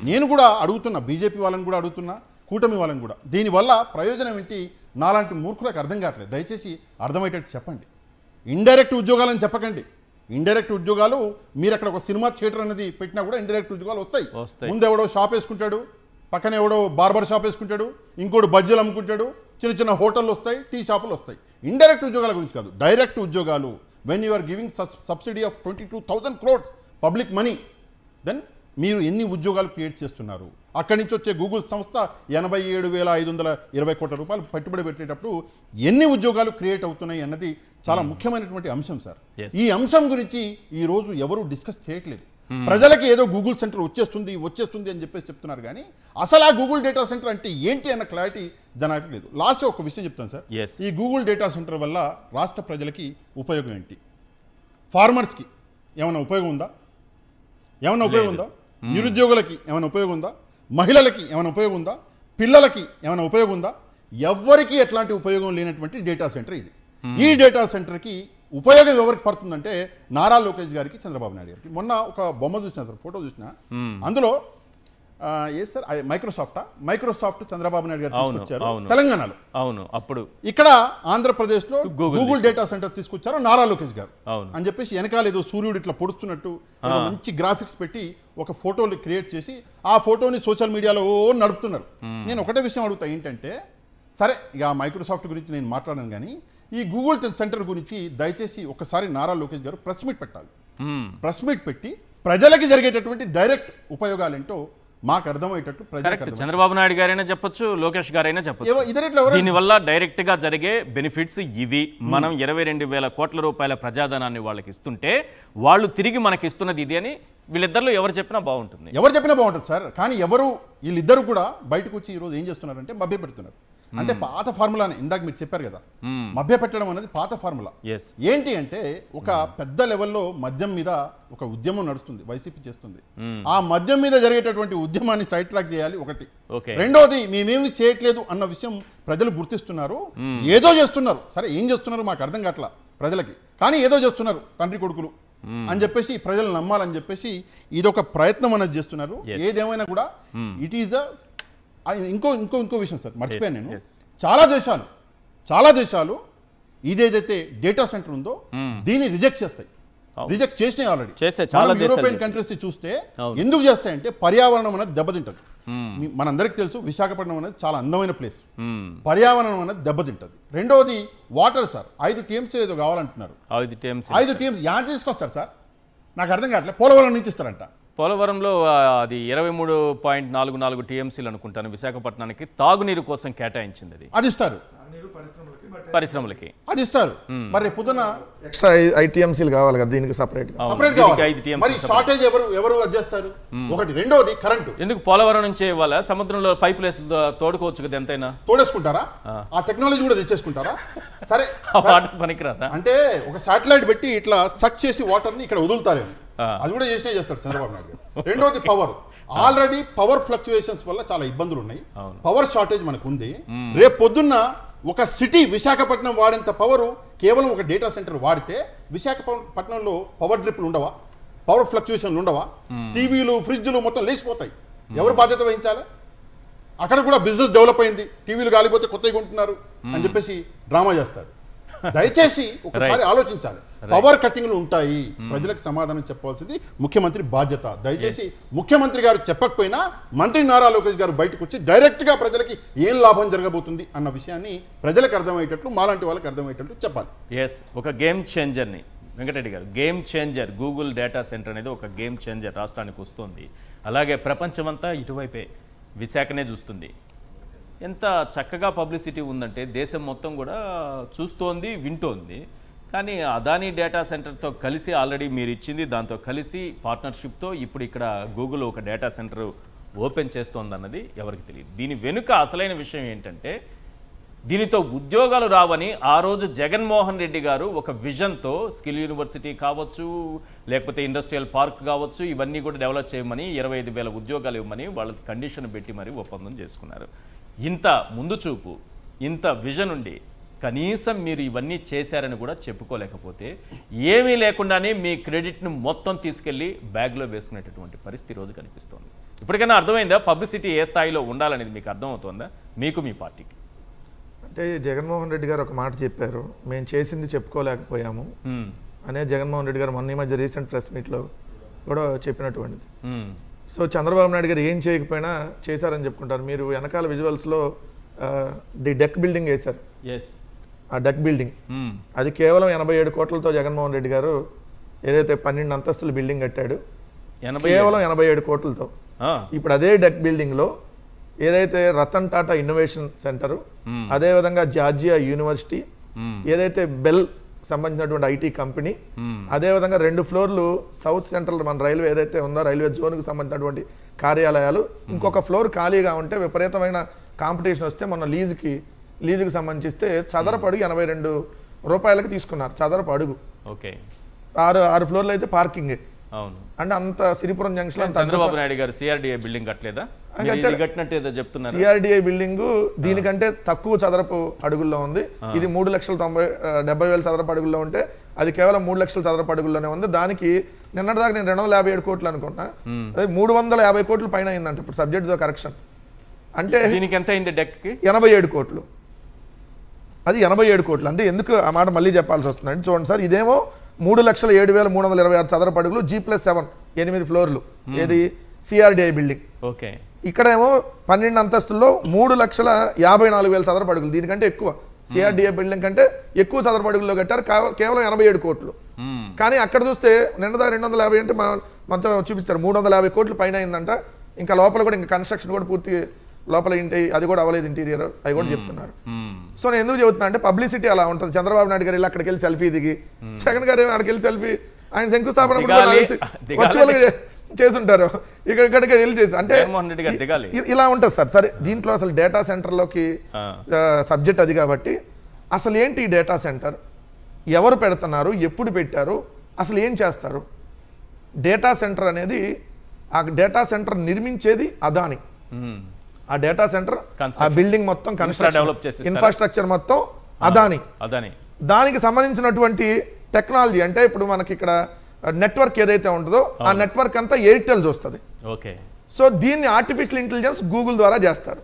నేను కూడా అడుగుతున్నా, బీజేపీ వాళ్ళని కూడా అడుగుతున్నా, కూటమి వాళ్ళని కూడా, దీనివల్ల ప్రయోజనం ఏంటి నాలాంటి మూర్ఖులకు అర్థం కావట్లేదు. దయచేసి అర్థమయ్యేటట్టు చెప్పండి. ఇండైరెక్ట్ ఉద్యోగాలని చెప్పకండి. ఇండైరెక్ట్ ఉద్యోగాలు మీరు అక్కడ ఒక సినిమా థియేటర్ అనేది పెట్టినా కూడా ఇండైరెక్ట్ ఉద్యోగాలు వస్తాయి. ముందు ఎవడో షాప్ వేసుకుంటాడు, పక్కన ఎవడో బార్బర్ షాప్ వేసుకుంటాడు, ఇంకోటి బజ్జీలు అమ్ముకుంటాడు, చిన్న చిన్న హోటళ్ళు వస్తాయి, టీ షాపులు వస్తాయి. ఇండైరెక్ట్ ఉద్యోగాల గురించి కాదు, డైరెక్ట్ ఉద్యోగాలు. When you are giving subsidy of 22,000 crores public money, then మీరు ఎన్ని ఉద్యోగాలు క్రియేట్ చేస్తున్నారు? అక్కడి నుంచి వచ్చే గూగుల్ సంస్థ 87,520 కోట్ల రూపాయలు పెట్టుబడి పెట్టేటప్పుడు ఎన్ని ఉద్యోగాలు క్రియేట్ అవుతున్నాయి అన్నది చాలా ముఖ్యమైనటువంటి అంశం సార్. ఈ అంశం గురించి ఈ రోజు ఎవరు డిస్కస్ చేయట్లేదు. ప్రజలకి ఏదో గూగుల్ సెంటర్ వచ్చేస్తుంది అని చెప్పేసి చెప్తున్నారు, కానీ అసలు ఆ గూగుల్ డేటా సెంటర్ అంటే ఏంటి అన్న క్లారిటీ జనానికి లేదు. లాస్ట్ ఒక విషయం చెప్తాను సార్. ఈ గూగుల్ డేటా సెంటర్ వల్ల రాష్ట్ర ప్రజలకి ఉపయోగం ఏంటి? ఫార్మర్స్కి ఏమైనా ఉపయోగం ఉందా? ఏమైనా ఉపయోగం ఉందా? నిరుద్యోగులకి ఏమైనా ఉపయోగం ఉందా? మహిళలకి ఏమైనా ఉపయోగం ఉందా? పిల్లలకి ఏమైనా ఉపయోగం ఉందా? ఎవ్వరికి ఎట్లాంటి ఉపయోగం లేనటువంటి డేటా సెంటర్ ఇది. ఈ డేటా సెంటర్కి ఉపయోగం ఎవరికి పడుతుందంటే నారా లోకేష్ గారికి, చంద్రబాబు నాయుడు గారికి. మొన్న ఒక బొమ్మ చూసిన సార్, ఫోటో చూసిన, అందులో ఏ సార్ మైక్రోసాఫ్ట్ చంద్రబాబు నాయుడు గారు తీసుకొచ్చారు తెలంగాణలో. అవును, అప్పుడు ఇక్కడ ఆంధ్రప్రదేశ్లో గూగుల్ డేటా సెంటర్ తీసుకొచ్చారు నారా లోకేష్ గారు అని చెప్పేసి వెనకాల ఏదో సూర్యుడు ఇట్లా పొడుస్తున్నట్టు మంచి గ్రాఫిక్స్ పెట్టి ఒక ఫోటోని క్రియేట్ చేసి ఆ ఫోటోని సోషల్ మీడియాలో నడుపుతున్నారు. నేను ఒకటే విషయం అడుగుతా, ఏంటంటే సరే ఇక మైక్రోసాఫ్ట్ గురించి నేను మాట్లాడాను, కానీ ఈ గూగుల్ సెంటర్ గురించి దయచేసి ఒకసారి నారా లోకేష్ గారు ప్రెస్ మీట్ పెట్టాలి. ప్రెస్ మీట్ పెట్టి ప్రజలకి జరిగేటటువంటి డైరెక్ట్ ఉపయోగాలేంటో మాకు అర్థమయ్యేటట్టు ప్రజలకు. చంద్రబాబు నాయుడు గారైనా చెప్పొచ్చు, లోకేష్ గారైనా చెప్పొచ్చు. దీనివల్ల డైరెక్ట్ గా జరిగే బెనిఫిట్స్ ఇవి. మనం 22,000 కోట్ల రూపాయల ప్రజాధనాన్ని వాళ్ళకి ఇస్తుంటే వాళ్ళు తిరిగి మనకి ఇస్తున్నది ఇది అని వీళ్ళిద్దరిలో ఎవరు చెప్పినా బాగుంటుంది సార్. కానీ వీళ్ళిద్దరు కూడా బయటకు వచ్చి ఈరోజు ఏం చేస్తున్నారంటే మభ్య పెడుతున్నారు. అంటే పాత ఫార్ములానే, ఇందాక మీరు చెప్పారు కదా, మభ్య పెట్టడం అనేది పాత ఫార్ములా. ఏంటి అంటే ఒక పెద్ద లెవెల్లో మద్యం మీద ఒక ఉద్యమం నడుస్తుంది, వైసీపీ చేస్తుంది. ఆ మద్యం మీద జరిగేటటువంటి ఉద్యమాన్ని సైడ్ ట్రాక్ చేయాలి ఒకటి. రెండోది, మేమేమి చేయట్లేదు అన్న విషయం ప్రజలు గుర్తిస్తున్నారు. ఏదో చేస్తున్నారు, సరే ఏం చేస్తున్నారు మాకు అర్థం కావట్లా ప్రజలకి, కానీ ఏదో చేస్తున్నారు తండ్రి కొడుకులు అని చెప్పేసి ప్రజలు నమ్మాలని చెప్పేసి ఇదొక ప్రయత్నం అనేది చేస్తున్నారు. ఏదేమైనా కూడా ఇట్ ఈజ్ ఇంకో విషయం సార్, మర్చిపోయాను నేను. చాలా దేశాలు ఇదేదైతే డేటా సెంటర్ ఉందో దీన్ని రిజెక్ట్ చేస్తాయి. రిజెక్ట్ చేసినాయి ఆల్రెడీ. యూరోపియన్ కంట్రీస్ చూస్తే ఎందుకు చేస్తాయంటే పర్యావరణం అనేది దెబ్బతింటది. మనందరికి తెలుసు విశాఖపట్నం అనేది చాలా అందమైన ప్లేస్, పర్యావరణం అనేది దెబ్బతింటది. రెండోది వాటర్ సార్, 5 TMC ఏదో కావాలంటున్నారు. 5 TMC యాడ్ తీసుకొస్తారు సార్, నాకు అర్థం కావట్లేదు. పోలవరం నుంచి ఇస్తారంట. పోలవరంలో అది 23.44 TMCలు అనుకుంటాను విశాఖపట్నానికి తాగునీరు కోసం కేటాయించింది. అది ఇస్తారు పరిశ్రమలకి, అది ఇస్తారు. మరి పొద్దున ఎక్స్ట్రా 5 TMCలు కావాలి కదా, దీనికి సపరేట్ మరి షార్టేజ్ ఎవరు చేస్తారు? ఒకటి. రెండోది కరెంటు. ఎందుకు పోలవరం నుంచే ఇవ్వాలా? సముద్రంలో పైప్ లేసి తోడుకోవచ్చు కదా, ఎంతైనా తోడేసుకుంటారా? ఆ టెక్నాలజీ కూడా తెచ్చేసుకుంటారా? సరే పనికిరాదా? అంటే ఒక శాటిలైట్ పెట్టి ఇట్లా సక్ చేసి వాటర్ ని ఇక్కడ వదులుతారేమో, అది కూడా చేస్తాడు చంద్రబాబు నాయుడు గారు. రెండోది పవర్. ఆల్రెడీ పవర్ ఫ్లక్చుయేషన్స్ వల్ల చాలా ఇబ్బందులు ఉన్నాయి, పవర్ షార్టేజ్ మనకు ఉంది. రేపు పొద్దున్న ఒక సిటీ విశాఖపట్నం వాడేంత పవర్ కేవలం ఒక డేటా సెంటర్ వాడితే విశాఖపట్నంలో పవర్ డ్రిప్లు ఉండవా, పవర్ ఫ్లక్చుయేషన్లు ఉండవా, టీవీలు ఫ్రిడ్జ్లు మొత్తం లేచిపోతాయి. ఎవరు బాధ్యత వహించాలి? అక్కడ కూడా బిజినెస్ డెవలప్ అయింది, టీవీలు గాలిపోతే కొత్తగా కొంటున్నారు అని చెప్పేసి డ్రామా చేస్తారు. దయచేసి ఒకసారి ఆలోచించాలి. పవర్ కట్టింగ్లు ఉంటాయి, ప్రజలకు సమాధానం చెప్పాల్సింది ముఖ్యమంత్రి బాధ్యత. దయచేసి ముఖ్యమంత్రి గారు చెప్పకపోయినా మంత్రి నారా లోకేష్ గారు బయటకు వచ్చి డైరెక్ట్ గా ప్రజలకి ఏం లాభం జరగబోతుంది అన్న విషయాన్ని ప్రజలకు అర్థమయ్యేటట్లు, మాలాంటి వాళ్ళకి అర్థమయ్యేటట్లు చెప్పాలి. ఒక గేమ్ చేంజర్ని వెంకటరెడ్డి గారు, game changer Google data centre అనేది ఒక గేమ్ చేంజర్ రాష్ట్రానికి వస్తుంది. అలాగే ప్రపంచమంతా ఇటువైపే విశాఖనే చూస్తుంది. ఎంత చక్కగా పబ్లిసిటీ ఉందంటే దేశం మొత్తం కూడా చూస్తోంది, వింటోంది. కానీ అదానీ డేటా సెంటర్తో కలిసి ఆల్రెడీ మీరు ఇచ్చింది, దాంతో కలిసి పార్ట్నర్షిప్తో ఇప్పుడు ఇక్కడ గూగుల్ ఒక డేటా సెంటర్ ఓపెన్ చేస్తోందన్నది ఎవరికి తెలియదు. దీని వెనుక అసలైన విషయం ఏంటంటే దీనితో ఉద్యోగాలు రావని ఆ రోజు జగన్మోహన్ రెడ్డి గారు ఒక విజన్తో స్కిల్ యూనివర్సిటీ కావచ్చు, లేకపోతే ఇండస్ట్రియల్ పార్క్ కావచ్చు, ఇవన్నీ కూడా డెవలప్ చేయమని 25,000 ఉద్యోగాలు ఇవ్వమని వాళ్ళకి కండిషన్ పెట్టి మరి ఒప్పందం చేసుకున్నారు. ఇంత ముందు చూపు, ఇంత విజన్ ఉండి కనీసం మీరు ఇవన్నీ చేశారని కూడా చెప్పుకోలేకపోతే ఏమీ లేకుండానే మీ క్రెడిట్ను మొత్తం తీసుకెళ్ళి బ్యాగ్లో వేసుకునేటటువంటి పరిస్థితి రోజు కనిపిస్తోంది. ఇప్పటికైనా అర్థమైందా పబ్లిసిటీ ఏ స్థాయిలో ఉండాలనేది? మీకు అర్థమవుతుందా మీకు, మీ పార్టీకి? అంటే జగన్మోహన్ రెడ్డి గారు ఒక మాట చెప్పారు, మేము చేసింది చెప్పుకోలేకపోయాము, అనేది జగన్మోహన్ రెడ్డి గారు మొన్న ఈ మధ్య రీసెంట్ ప్రెస్ మీట్లో కూడా చెప్పినటువంటిది. సో చంద్రబాబు నాయుడు గారు ఏం చేయకపోయినా చేశారని చెప్పుకుంటారు. మీరు వెనకాల విజువల్స్లో ది డెక్ బిల్డింగ్ వేశారు. ఆ డెక్ బిల్డింగ్ అది కేవలం 87 కోట్లతో జగన్మోహన్ రెడ్డి గారు ఏదైతే 12 అంతస్తుల బిల్డింగ్ కట్టాడు, కేవలం 87 కోట్లతో. ఇప్పుడు అదే డెక్ బిల్డింగ్లో ఏదైతే రతన్ టాటా ఇన్నోవేషన్ సెంటరు, అదేవిధంగా జార్జియా యూనివర్సిటీ, ఏదైతే బెల్ సంబంధించినటువంటి ఐటీ కంపెనీ, అదేవిధంగా 2 ఫ్లోర్లు సౌత్ సెంట్రల్ మన రైల్వే ఏదైతే ఉందో రైల్వే జోన్కి సంబంధించినటువంటి కార్యాలయాలు, ఇంకొక ఫ్లోర్ ఖాళీగా ఉంటే విపరీతమైన కాంపిటీషన్ వస్తే మొన్న లీజుకి సంబంధించిస్తే చదరపు అడుగు 82 రూపాయలకి తీసుకున్నారు. చదరపు అడుగు. ఓకే, 6 ఫ్లోర్లు అయితే పార్కింగే. అవును, అంటే అంత సిరిపురం జంక్షన్ చంద్రబాబు నాయుడు గారు సిఆర్డీఏ బిల్డింగ్ కట్టలేదా? సిఆర్డీఐ బిల్డింగ్ దీనికంటే తక్కువ చదరపు అడుగుల్లో ఉంది. ఇది 3,70,000 చదరపు అడుగుల్లో ఉంటే అది కేవలం 3 లక్షల చదరపు అడుగుల్లోనే ఉంది. దానికి నిన్నటిదాకా నేను 257 కోట్లు అనుకున్నా, అదే 350 కోట్ల పైన అయిందంట ఇప్పుడు సబ్జెక్ట్ కరెక్షన్. అంటే దీనికి ఎంత అయింది? డెక్ 87 కోట్లు. అది 87 కోట్లు. అంటే ఎందుకు ఆ మాట మళ్ళీ చెప్పాల్సి వస్తుందండి? చూడండి సార్, ఇదేమో 3,07,326 చదరపు అడుగులు, G+7 8 ఫ్లోర్లు, ఏది సిఆర్డీఐ బిల్డింగ్. ఓకే, ఇక్కడేమో 12 అంతస్తుల్లో 3,54,000 చదరపు అడుగులు, దీనికంటే ఎక్కువ. సిఆర్డీఐ బిల్డింగ్ కంటే ఎక్కువ చదరపు అడుగుల్లో కట్టారు, కేవలం 87 కోట్లు. కానీ అక్కడ చూస్తే నిన్నదా 250 అంటే మొత్తం చూపిస్తారు 350 కోట్లు పైన అయిందంట. ఇంకా లోపల కూడా ఇంకా కన్స్ట్రక్షన్ కూడా పూర్తి లోపల ఇంటి అది కూడా అవ్వలేదు, ఇంటీరియర్ అవి కూడా చెప్తున్నారు. సో నేను ఎందుకు చెబుతున్నా అంటే పబ్లిసిటీ అలా ఉంటుంది. చంద్రబాబు నాయుడు గారు అక్కడికి వెళ్ళి సెల్ఫీ దిగి, జగన్ గారు అక్కడికి వెళ్ళి సెల్ఫీ, ఆయన శంకుస్థాపన వర్చువల్గా చేసుంటారు, ఇక్కడికి వెళ్ళి చేసి, అంటే ఇలా ఉంటుంది సార్. సరే, దీంట్లో అసలు డేటా సెంటర్లోకి సబ్జెక్ట్ అది కాబట్టి అసలు ఏంటి ఈ డేటా సెంటర్, ఎవరు పెడుతున్నారు, ఎప్పుడు పెట్టారు, అసలు ఏం చేస్తారు? డేటా సెంటర్ అనేది, ఆ డేటా సెంటర్ నిర్మించేది అదాని. ఆ డేటా సెంటర్, ఆ బిల్డింగ్ మొత్తం ఇన్ఫ్రాస్ట్రక్చర్ మొత్తం అదాని. దానికి సంబంధించినటువంటి టెక్నాలజీ అంటే ఇప్పుడు మనకి ఇక్కడ నెట్వర్క్ ఏదైతే ఉంటుందో ఆ నెట్వర్క్ అంతా ఎయిర్టెల్ చూస్తుంది. ఓకే, సో దీన్ని ఆర్టిఫిషియల్ ఇంటెలిజెన్స్ గూగుల్ ద్వారా చేస్తారు.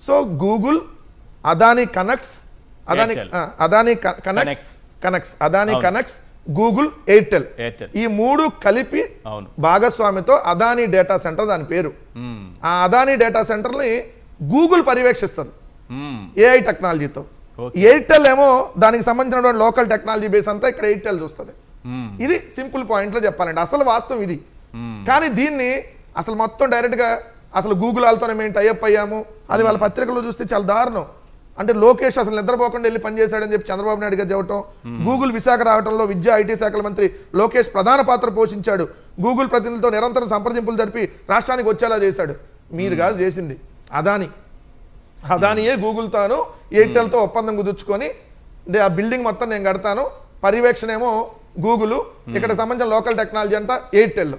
So Google Adani connects, Adani connects Google, Airtel, ఈ 3 కలిపి భాగస్వామితో అదాని డేటా సెంటర్ దాని పేరు. ఆ అదాని డేటా సెంటర్ ని గూగుల్ పర్యవేక్షిస్తుంది ఏఐ టెక్నాలజీతో. ఎయిర్టెల్ ఏమో దానికి సంబంధించినటువంటి లోకల్ టెక్నాలజీ బేస్ అంతా ఇక్కడ ఎయిర్టెల్ చూస్తుంది. ఇది సింపుల్ పాయింట్ లో చెప్పాలంటే అసలు వాస్తవం ఇది. కానీ దీన్ని అసలు మొత్తం డైరెక్ట్ గా అసలు గూగుల్ వాళ్ళతోనే మేము టైఅప్ అయ్యాము, అది వాళ్ళ పత్రికలో చూస్తే చాలా దారుణం. అంటే లోకేష్ అసలు నిద్రపోకుండా వెళ్ళి పనిచేశాడని చెప్పి చంద్రబాబు నాయుడు గారు చెప్పడం, గూగుల్ విశాఖ రావడంలో విద్యా ఐటీ శాఖల మంత్రి లోకేష్ ప్రధాన పాత్ర పోషించాడు, గూగుల్ ప్రతినిధులతో నిరంతరం సంప్రదింపులు జరిపి రాష్ట్రానికి వచ్చేలా చేశాడు. మీరు కాదు చేసింది, అదానియే గూగుల్తోను ఎయిర్టెల్తో ఒప్పందం కుదుర్చుకొని ఆ బిల్డింగ్ మొత్తం నేను కడతాను, పర్యవేక్షణ ఏమో గూగుల్, ఇక్కడ సంబంధించిన లోకల్ టెక్నాలజీ అంతా ఎయిర్టెల్.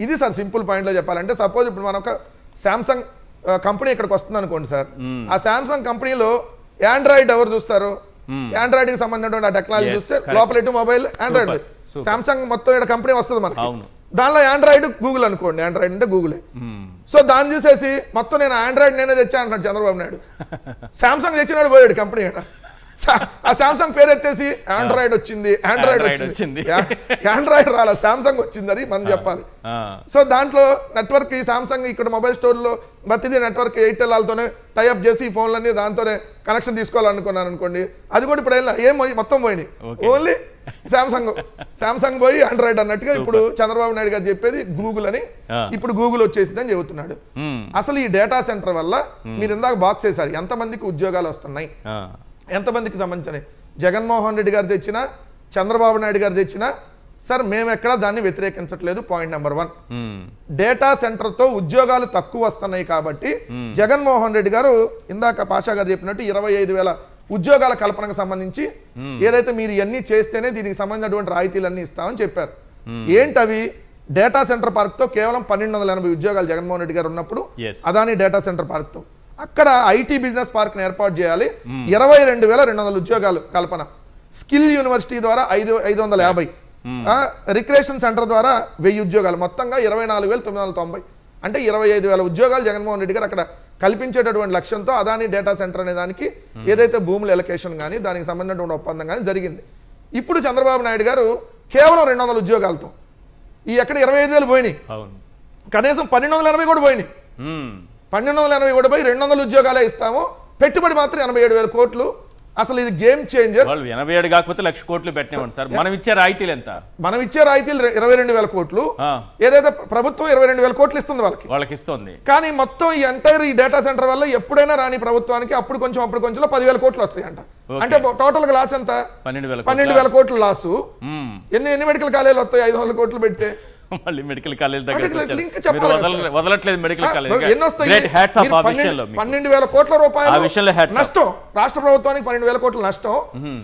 ఇది సార్ సింపుల్ పాయింట్లో చెప్పాలంటే. సపోజ్ ఇప్పుడు మనం ఒక శాంసంగ్ కంపెనీ ఇక్కడికి వస్తుంది అనుకోండి సార్, ఆ శాంసంగ్ కంపెనీలో ఆండ్రాయిడ్ ఎవరు చూస్తారు? ఆండ్రాయిడ్ కి సంబంధించినటువంటి ఆ టెక్నాలజీ చూస్తే లోపల ఎటు మొబైల్ ఆండ్రాయిడ్, శాంసంగ్ మొత్తం ఇక్కడ కంపెనీ వస్తుంది మనకి, దానిలో ఆండ్రాయిడ్ గూగుల్ అనుకోండి, ఆండ్రాయిడ్ అంటే గూగులే. సో దాన్ని చూసేసి మొత్తం నేను ఆండ్రాయిడ్ నేనే తెచ్చా అంటాడు చంద్రబాబు నాయుడు. శాంసంగ్ తెచ్చినాడు పోయాడు కంపెనీ. ఆ శాంసంగ్ పేరు ఎత్తేసి ఆండ్రాయిడ్ వచ్చింది, ఆండ్రాయిడ్ రాలా, శాంసంగ్ వచ్చింది, అది మనం చెప్పాలి. సో దాంట్లో నెట్వర్క్ ఈ శాంసంగ్ ఇక్కడ మొబైల్ స్టోర్లో ప్రతిదీ నెట్వర్క్ ఎయిర్టెల్ వాళ్ళతోనే టైఅప్ చేసి ఈ ఫోన్లన్నీ దాంతోనే కనెక్షన్ తీసుకోవాలనుకున్నాను అనుకోండి, అది కూడా ఇప్పుడు ఏం మొత్తం పోయినాయి, ఓన్లీ శాంసంగ్ పోయి ఆండ్రాయిడ్ అన్నట్టుగా ఇప్పుడు చంద్రబాబు నాయుడు గారు చెప్పేది గూగుల్ అని, ఇప్పుడు గూగుల్ వచ్చేసింది అని చెబుతున్నాడు. అసలు ఈ డేటా సెంటర్ వల్ల మీరు ఇందాక బాక్స్ వేశారు, ఎంతమందికి ఉద్యోగాలు వస్తున్నాయి, ఎంతమందికి సంబంధించినవి? జగన్మోహన్ రెడ్డి గారు తెచ్చినా చంద్రబాబు నాయుడు గారు తెచ్చినా సార్ మేము ఎక్కడా దాన్ని వ్యతిరేకించట్లేదు. పాయింట్ నెంబర్ 1, డేటా సెంటర్తో ఉద్యోగాలు తక్కువ వస్తున్నాయి కాబట్టి జగన్మోహన్ రెడ్డి గారు ఇందాక పాషా గారు చెప్పినట్టు 25,000 ఉద్యోగాల కల్పనకు సంబంధించి ఏదైతే మీరు ఇవన్నీ చేస్తేనే దీనికి సంబంధించినటువంటి రాయితీలన్నీ ఇస్తామని చెప్పారు. ఏంటవి? డేటా సెంటర్ పార్క్తో కేవలం 1,280 ఉద్యోగాలు జగన్మోహన్ రెడ్డి గారు ఉన్నప్పుడు అదాని డేటా సెంటర్ పార్క్తో అక్కడ ఐటీ బిజినెస్ పార్క్ని ఏర్పాటు చేయాలి, 22,200 ఉద్యోగాలు కల్పన, స్కిల్ యూనివర్సిటీ ద్వారా 550, రిక్రియేషన్ సెంటర్ ద్వారా 1000 ఉద్యోగాలు, మొత్తంగా 24,990, అంటే 25,000 ఉద్యోగాలు జగన్మోహన్ రెడ్డి గారు అక్కడ కల్పించేటటువంటి లక్ష్యంతో అదాని డేటా సెంటర్ అనే దానికి ఏదైతే భూముల ఎలకేషన్ కానీ దానికి సంబంధించినటువంటి ఒప్పందం కానీ జరిగింది. ఇప్పుడు చంద్రబాబు నాయుడు గారు కేవలం 200 ఉద్యోగాలతో ఈ ఎక్కడ 25,000 పోయినాయి, కనీసం 1280 కూడా పోయినాయి. 1280 కూడా పోయి 200 ఉద్యోగాలే ఇస్తాము, పెట్టుబడి మాత్రం 87,000 కోట్లు. అసలు ఇది గేమ్ చేంజర్. 87 కాకపోతే 1,00,000 కోట్లు పెట్టినామండి సార్. మనం ఇచ్చే రాయితీలు ఎంత? మనం ఇచ్చే రాయితీలు 22,000 కోట్లు. ఏదైతే ప్రభుత్వం 22,000 కోట్లు ఇస్తుంది వాళ్ళకి ఇస్తుంది. కానీ మొత్తం ఈ ఎంటైర్ ఈ డేటా సెంటర్ వల్ల ఎప్పుడైనా రాని ప్రభుత్వానికి అప్పుడు కొంచెం 10,000 కోట్లు వస్తాయంట. అంటే టోటల్ గా లాస్ ఎంత? 12,000 కోట్లు లాసు. ఎన్ని మెడికల్ కాలేజీలు వస్తాయి 500 కోట్లు పెడితే? మళ్ళీ మెడికల్ కాలేజ్ వదలట్లేదు. మెడికల్ కాలేజ్ 12,000 కోట్ల రూపాయలు నష్టం రాష్ట్ర ప్రభుత్వానికి, 12,000 కోట్ల నష్టం.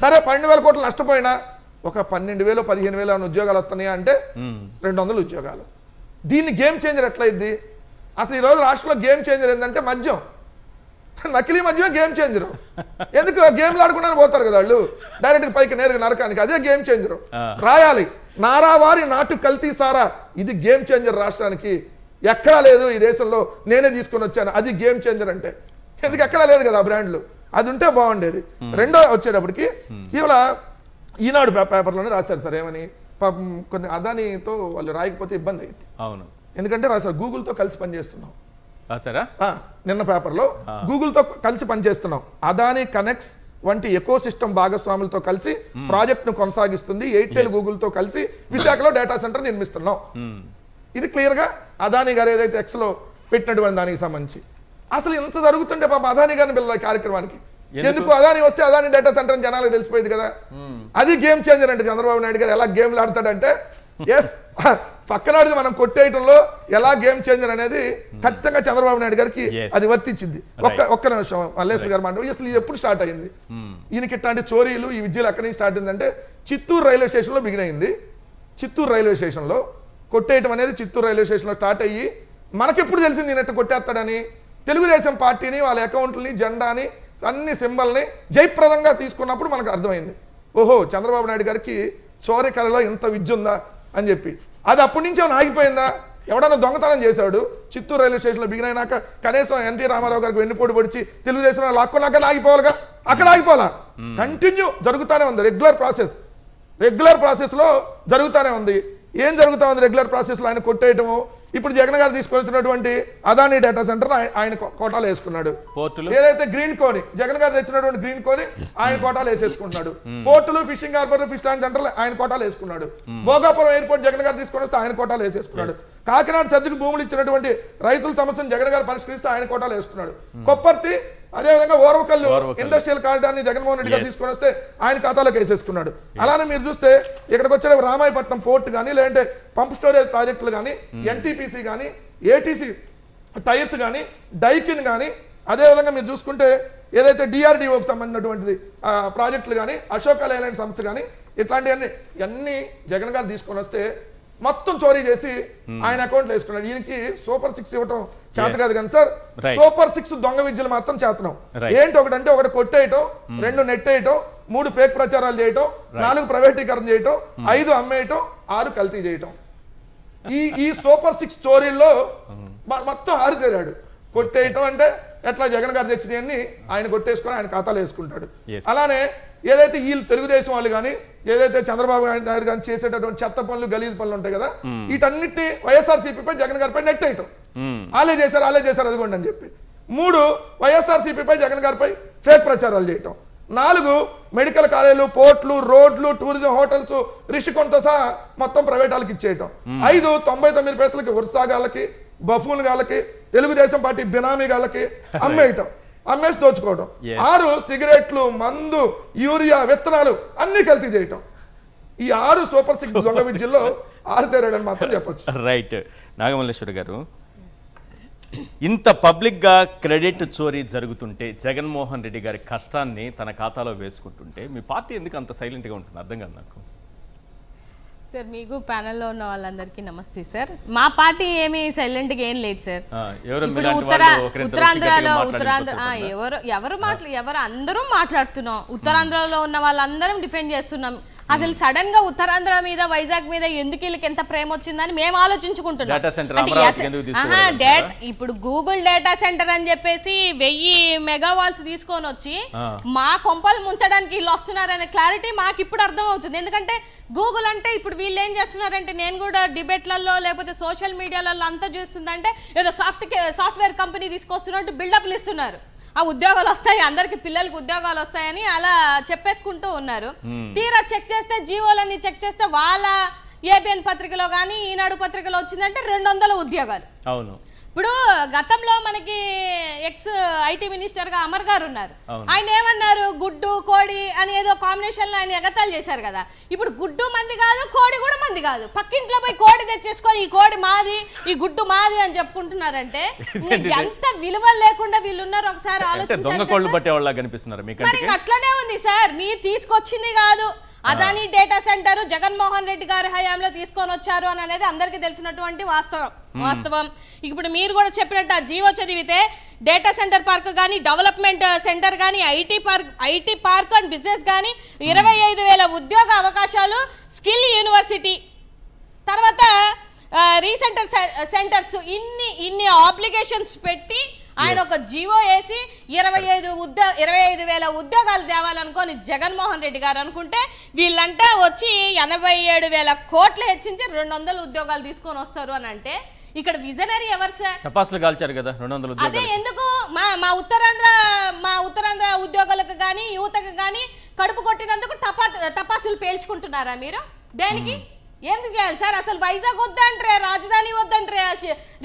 సరే 12,000 కోట్లు నష్టపోయినా ఒక 12,000 15,000 ఉద్యోగాలు వస్తున్నాయా అంటే 200 ఉద్యోగాలు. దీన్ని గేమ్ చేంజర్ ఎట్లయింది? అసలు ఈరోజు రాష్ట్రంలో గేమ్ చేంజర్ ఏంటంటే మద్యం, నకిలీ మద్యమే గేమ్ చేంజరు. ఎందుకు గేమ్లు ఆడుకున్నాను పోతారు కదా వాళ్ళు డైరెక్ట్ పైకి నేరుగా నరకానికి. అదే గేమ్ చేంజరు. రాయాలి నారావారి నాటు కల్తీ సారా, ఇది గేమ్ చేంజర్ రాష్ట్రానికి. ఎక్కడా లేదు ఈ దేశంలో, నేనే తీసుకొని వచ్చాను. అది గేమ్ చేంజర్ అంటే. ఎందుకు ఎక్కడా లేదు కదా బ్రాండ్లు, అది ఉంటే బాగుండేది. రెండో వచ్చేటప్పటికి ఇవాళ ఈనాడు పేపర్లోనే రాశారు సార్ ఏమని, కొన్ని అదానితో వాళ్ళు రాయకపోతే ఇబ్బంది అయింది. అవును, ఎందుకంటే రాశారు గూగుల్తో కలిసి పనిచేస్తున్నాం. నిన్న పేపర్లో గూగుల్తో కలిసి పనిచేస్తున్నాం, అదాని కనెక్ట్స్ వంటి ఎకో సిస్టమ్ భాగస్వాములతో కలిసి ప్రాజెక్ట్ ను కొనసాగిస్తుంది. ఎయిర్టెల్ గూగుల్తో కలిసి విశాఖలో డేటా సెంటర్ నిర్మిస్తున్నాం. ఇది క్లియర్ గా అదాని గారు ఏదైతే ఎక్స్ లో పెట్టినటువంటి దానికి సంబంధించి. అసలు ఇంత జరుగుతుంటే పాప అదాని గారిని పిల్లల కార్యక్రమానికి ఎందుకు? అదాని వస్తే అదాని డేటా సెంటర్ అని జనాలకు తెలిసిపోయింది కదా. అది గేమ్ చేంజర్ అంటే చంద్రబాబు నాయుడు గారు ఎలా గేమ్లు ఆడతాడంటే, ఎస్ పక్కనాడిది మనం కొట్టేయటంలో ఎలా గేమ్ చేంజర్ అనేది ఖచ్చితంగా చంద్రబాబు నాయుడు గారికి అది వర్తించింది. ఒక్క నిమిషం మల్లేశ్వర్ గారు మాట, అసలు ఇది ఎప్పుడు స్టార్ట్ అయింది ఈయనకి ఇట్లాంటి చోరీలు ఈ విద్యలు ఎక్కడి నుంచి స్టార్ట్ అయిందంటే చిత్తూరు రైల్వే స్టేషన్లో బిగిన్ అయింది. చిత్తూరు రైల్వే స్టేషన్లో కొట్టేయటం అనేది చిత్తూరు రైల్వే స్టేషన్లో స్టార్ట్ అయ్యి మనకెప్పుడు తెలిసింది ఈయనట్టు కొట్టేస్తాడని, తెలుగుదేశం పార్టీని వాళ్ళ అకౌంట్లని జెండాని అన్ని సింబల్ని జయప్రదంగా తీసుకున్నప్పుడు మనకు అర్థమైంది, ఓహో చంద్రబాబు నాయుడు గారికి చోరీ కళలో ఇంత విద్య ఉందా అని చెప్పి. అది అప్పటి నుంచి ఏమైనా ఆగిపోయిందా? ఎవడన్నా దొంగతనం చేశాడు చిత్తూరు రైల్వే స్టేషన్లో బిగిన్ అయినాక కనీసం ఎన్టీ రామారావు గారికి వెన్నుపోటు పొడిచి తెలుగుదేశం లాక్కున్నాక ఆగిపోవాలిగా, అక్కడ ఆగిపోవాలా? కంటిన్యూ జరుగుతూనే ఉంది. రెగ్యులర్ ప్రాసెస్లో జరుగుతూనే ఉంది. ఏం జరుగుతూ ఉంది రెగ్యులర్ ప్రాసెస్లో? ఆయన కొట్టేయటము. ఇప్పుడు జగన్ గారు తీసుకొచ్చినటువంటి అదాని డేటా సెంటర్ ఆయన కోటాలు వేసుకున్నాడు. ఏదైతే గ్రీన్ కోని జగన్ గారు తెచ్చినటువంటి గ్రీన్ కోని ఆయన కోటాలు వేసేసుకుంటున్నాడు. పోర్టులు, fishing harbour, fish land centre ఆయన కోటాలు వేసుకున్నాడు. భోగాపురం ఎయిర్పోర్ట్ జగన్ గారు తీసుకొని వస్తే ఆయన కోటాలు వేసేసుకున్నాడు. కాకినాడ సజ్జకు భూములు ఇచ్చినటువంటి రైతుల సమస్యను జగన్ గారు పరిష్కరిస్తే ఆయన కోటాలు వేసుకున్నాడు. కొప్పర్తి అదేవిధంగా ఓర్వకల్లు ఇండస్ట్రియల్ కారిడార్ ని జగన్మోహన్ రెడ్డి గారు తీసుకొని వస్తే ఆయన ఖాతాలోకి వేసేసుకున్నాడు. అలానే మీరు చూస్తే ఇక్కడికి వచ్చే రామాయపట్నం పోర్ట్ కానీ, లేదంటే పంప్ స్టోరేజ్ ప్రాజెక్టులు కానీ, ఎన్టీపీసీ కానీ, ఏటీసీ టైర్స్ కానీ, డైకిన్ కానీ, అదేవిధంగా మీరు చూసుకుంటే ఏదైతే డిఆర్డిఓకి సంబంధించినటువంటిది ప్రాజెక్టులు కానీ, అశోక లేలాండ్ సంస్థ కానీ, ఇట్లాంటివన్నీ జగన్ గారు తీసుకొని వస్తే మొత్తం చోరీ చేసి ఆయన అకౌంట్లో వేసుకున్నాడు. ఈయనకి సూపర్ 6 ఇవ్వటం చేత కాదు కానీ సార్, సూపర్ 6 దొంగ విద్యలు మాత్రం చేతనం. ఏంటి? ఒకటి కొట్టేయటం, 2 నెట్టేయటం, 3 ఫేక్ ప్రచారాలు చేయటం, 4 ప్రైవేటీకరణ చేయటం, 5 అమ్మేయటం, 6 కల్తీ చేయటం. ఈ సూపర్ 6 చోరీల్లో మొత్తం ఆరితేరాడు. కొట్టేయటం అంటే ఎట్లా జగన్ గారు తెచ్చినవన్నీ ఆయన కొట్టేసుకొని ఆయన ఖాతాలో వేసుకుంటాడు. అలానే ఏదైతే వీళ్ళు తెలుగుదేశం వాళ్ళు కానీ, ఏదైతే చంద్రబాబు నాయుడు కానీ చేసేటటువంటి చెత్త పనులు, గలీజ్ పనులు ఉంటాయి కదా, వీటన్నిటిని వైఎస్ఆర్సీపీపై జగన్ గారిపై నెట్టేయటం. వాళ్ళే చేశారు అదిగోండి అని చెప్పి. 3 వైఎస్ఆర్సీపీపై జగన్ గారిపై ఫేక్ ప్రచారాలు చేయటం. 4 మెడికల్ కాలేజీలు, పోర్ట్లు, రోడ్లు, టూరిజం హోటల్స్, రిషికొండతో సహా మొత్తం ప్రైవేట్ వాళ్ళకి ఇచ్చేయటం. 5 99 పైసలకి ఉత్సాగాలకి, బఫూన్ గాళ్ళకి, తెలుగుదేశం పార్టీ బినామీ గాళ్ళకి అమ్మేయటం, అమ్మేసి దోచుకోవడం. 6 సిగరెట్లు, మందు, యూరియా, విత్తనాలు అన్ని కల్తీ చేయటం. ఈ 6 సూపర్ 6 దొంగ విద్యల్లో ఆరితేరాడని మాత్రం చెప్పొచ్చు. రైట్. నాగమల్లేశ్వర్ గారు, ఇంత పబ్లిక్గా క్రెడిట్ చోరీ జరుగుతుంటే, జగన్మోహన్ రెడ్డి గారి కష్టాన్ని తన ఖాతాలో వేసుకుంటుంటే మీ పార్టీ ఎందుకు అంత సైలెంట్గా ఉంటుంది అర్థం కాదు నాకు. సార్, మీకు ప్యానెల్లో ఉన్న వాళ్ళందరికీ నమస్తే సార్. మా పార్టీ ఏమి సైలెంట్గా ఏం లేదు సార్. ఇప్పుడు ఉత్తరాంధ్రలో ఎవరు అందరూ మాట్లాడుతున్నాం. ఉత్తరాంధ్రలో ఉన్న వాళ్ళందరం డిఫెండ్ చేస్తున్నాం. అసలు సడన్ గా ఉత్తరాంధ్ర మీద వైజాగ్ మీద ఎందుకు వీళ్ళకి ఎంత ప్రేమ వచ్చిందని మేము ఆలోచించుకుంటున్నాం. డేటా సెంటర్ అమరావతికి ఎందుకు తీసుకురావాలి? ఇప్పుడు గూగుల్ డేటా సెంటర్ అని చెప్పేసి 1000 మెగావాల్స్ తీసుకొని వచ్చి మా కొంపలు ముంచడానికి వీళ్ళు వస్తున్నారనే క్లారిటీ మాకు ఇప్పుడు అర్థం అవుతుంది. ఎందుకంటే గూగుల్ అంటే ఇప్పుడు వీళ్ళు ఏం చేస్తున్నారంటే, నేను కూడా డిబేట్లలో లేకపోతే సోషల్ మీడియాలలో అంతా చూస్తుందంటే ఏదో సాఫ్ట్వేర్ కంపెనీ తీసుకొస్తున్నట్టు బిల్డప్లు ఇస్తున్నారు. ఆ ఉద్యోగాలు వస్తాయి, అందరికి పిల్లలకి ఉద్యోగాలు వస్తాయని అలా చెప్పేసుకుంటూ ఉన్నారు. తీరా చెక్ చేస్తే జీవోలన్నీ చెక్ చేస్తే వాళ్ళ ఏబిఎన్ పత్రికలో కానీ ఈనాడు పత్రికలో వచ్చిందంటే 200 ఉద్యోగాలు. అవును. ఇప్పుడు గతంలో మనకి ఎక్స్ ఐటీ మినిస్టర్ గా అమర్ గారు ఉన్నారు. ఆయన ఏమన్నారు, గుడ్డు కోడి అని ఏదో కాంబినేషన్ లో ఆయన ఎగతాలు చేశారు కదా. ఇప్పుడు గుడ్డు మంది కాదు, కోడి కూడా మంది కాదు. పక్కింట్లో పోయి కోడి తెచ్చేసుకొని ఈ కోడి మాది, ఈ గుడ్డు మాది అని చెప్పుకుంటున్నారంటే ఎంత విలువ లేకుండా వీళ్ళు ఉన్నారు ఒకసారి ఆలోచించాలి. మరి అట్లనే ఉంది సార్, మీరు తీసుకొచ్చింది కాదు. అదాని డేటా సెంటర్ జగన్మోహన్ రెడ్డి గారి హయాంలో తీసుకొని వచ్చారు అని అనేది అందరికీ తెలిసినటువంటి వాస్తవం. ఇప్పుడు మీరు కూడా చెప్పినట్టు ఆ జీవో చదివితే డేటా సెంటర్ పార్క్ కానీ, డెవలప్మెంట్ సెంటర్ కానీ, ఐటీ పార్క్ అండ్ బిజినెస్ కానీ 25,000 ఉద్యోగ అవకాశాలు, స్కిల్ యూనివర్సిటీ, తర్వాత రీసెంటర్ సెంటర్స్, ఇన్ని అప్లికేషన్స్ పెట్టి ఆయన ఒక జీవో వేసి 25,000 ఉద్యోగాలు తేవాలనుకొని జగన్మోహన్ రెడ్డి గారు అనుకుంటే వీళ్ళంతా వచ్చి 87,000 కోట్లు హెచ్చించి 200 ఉద్యోగాలు తీసుకొని వస్తారు అని అంటే ఇక్కడ విజనరీ ఎవరు సార్? టపాసులు కాల్చారు కదా 200 ఉద్యోగాలు. అదే ఎందుకు మా ఉత్తరాంధ్ర ఉద్యోగులకు కానీ యువతకు కానీ కడుపు కొట్టినందుకు టపాసులు పేల్చుకుంటున్నారా మీరు? దేనికి ఏంది చేయాలి సార్? అసలు వైజాగ్ వద్దంట్రే, రాజధాని వద్దంట్రే,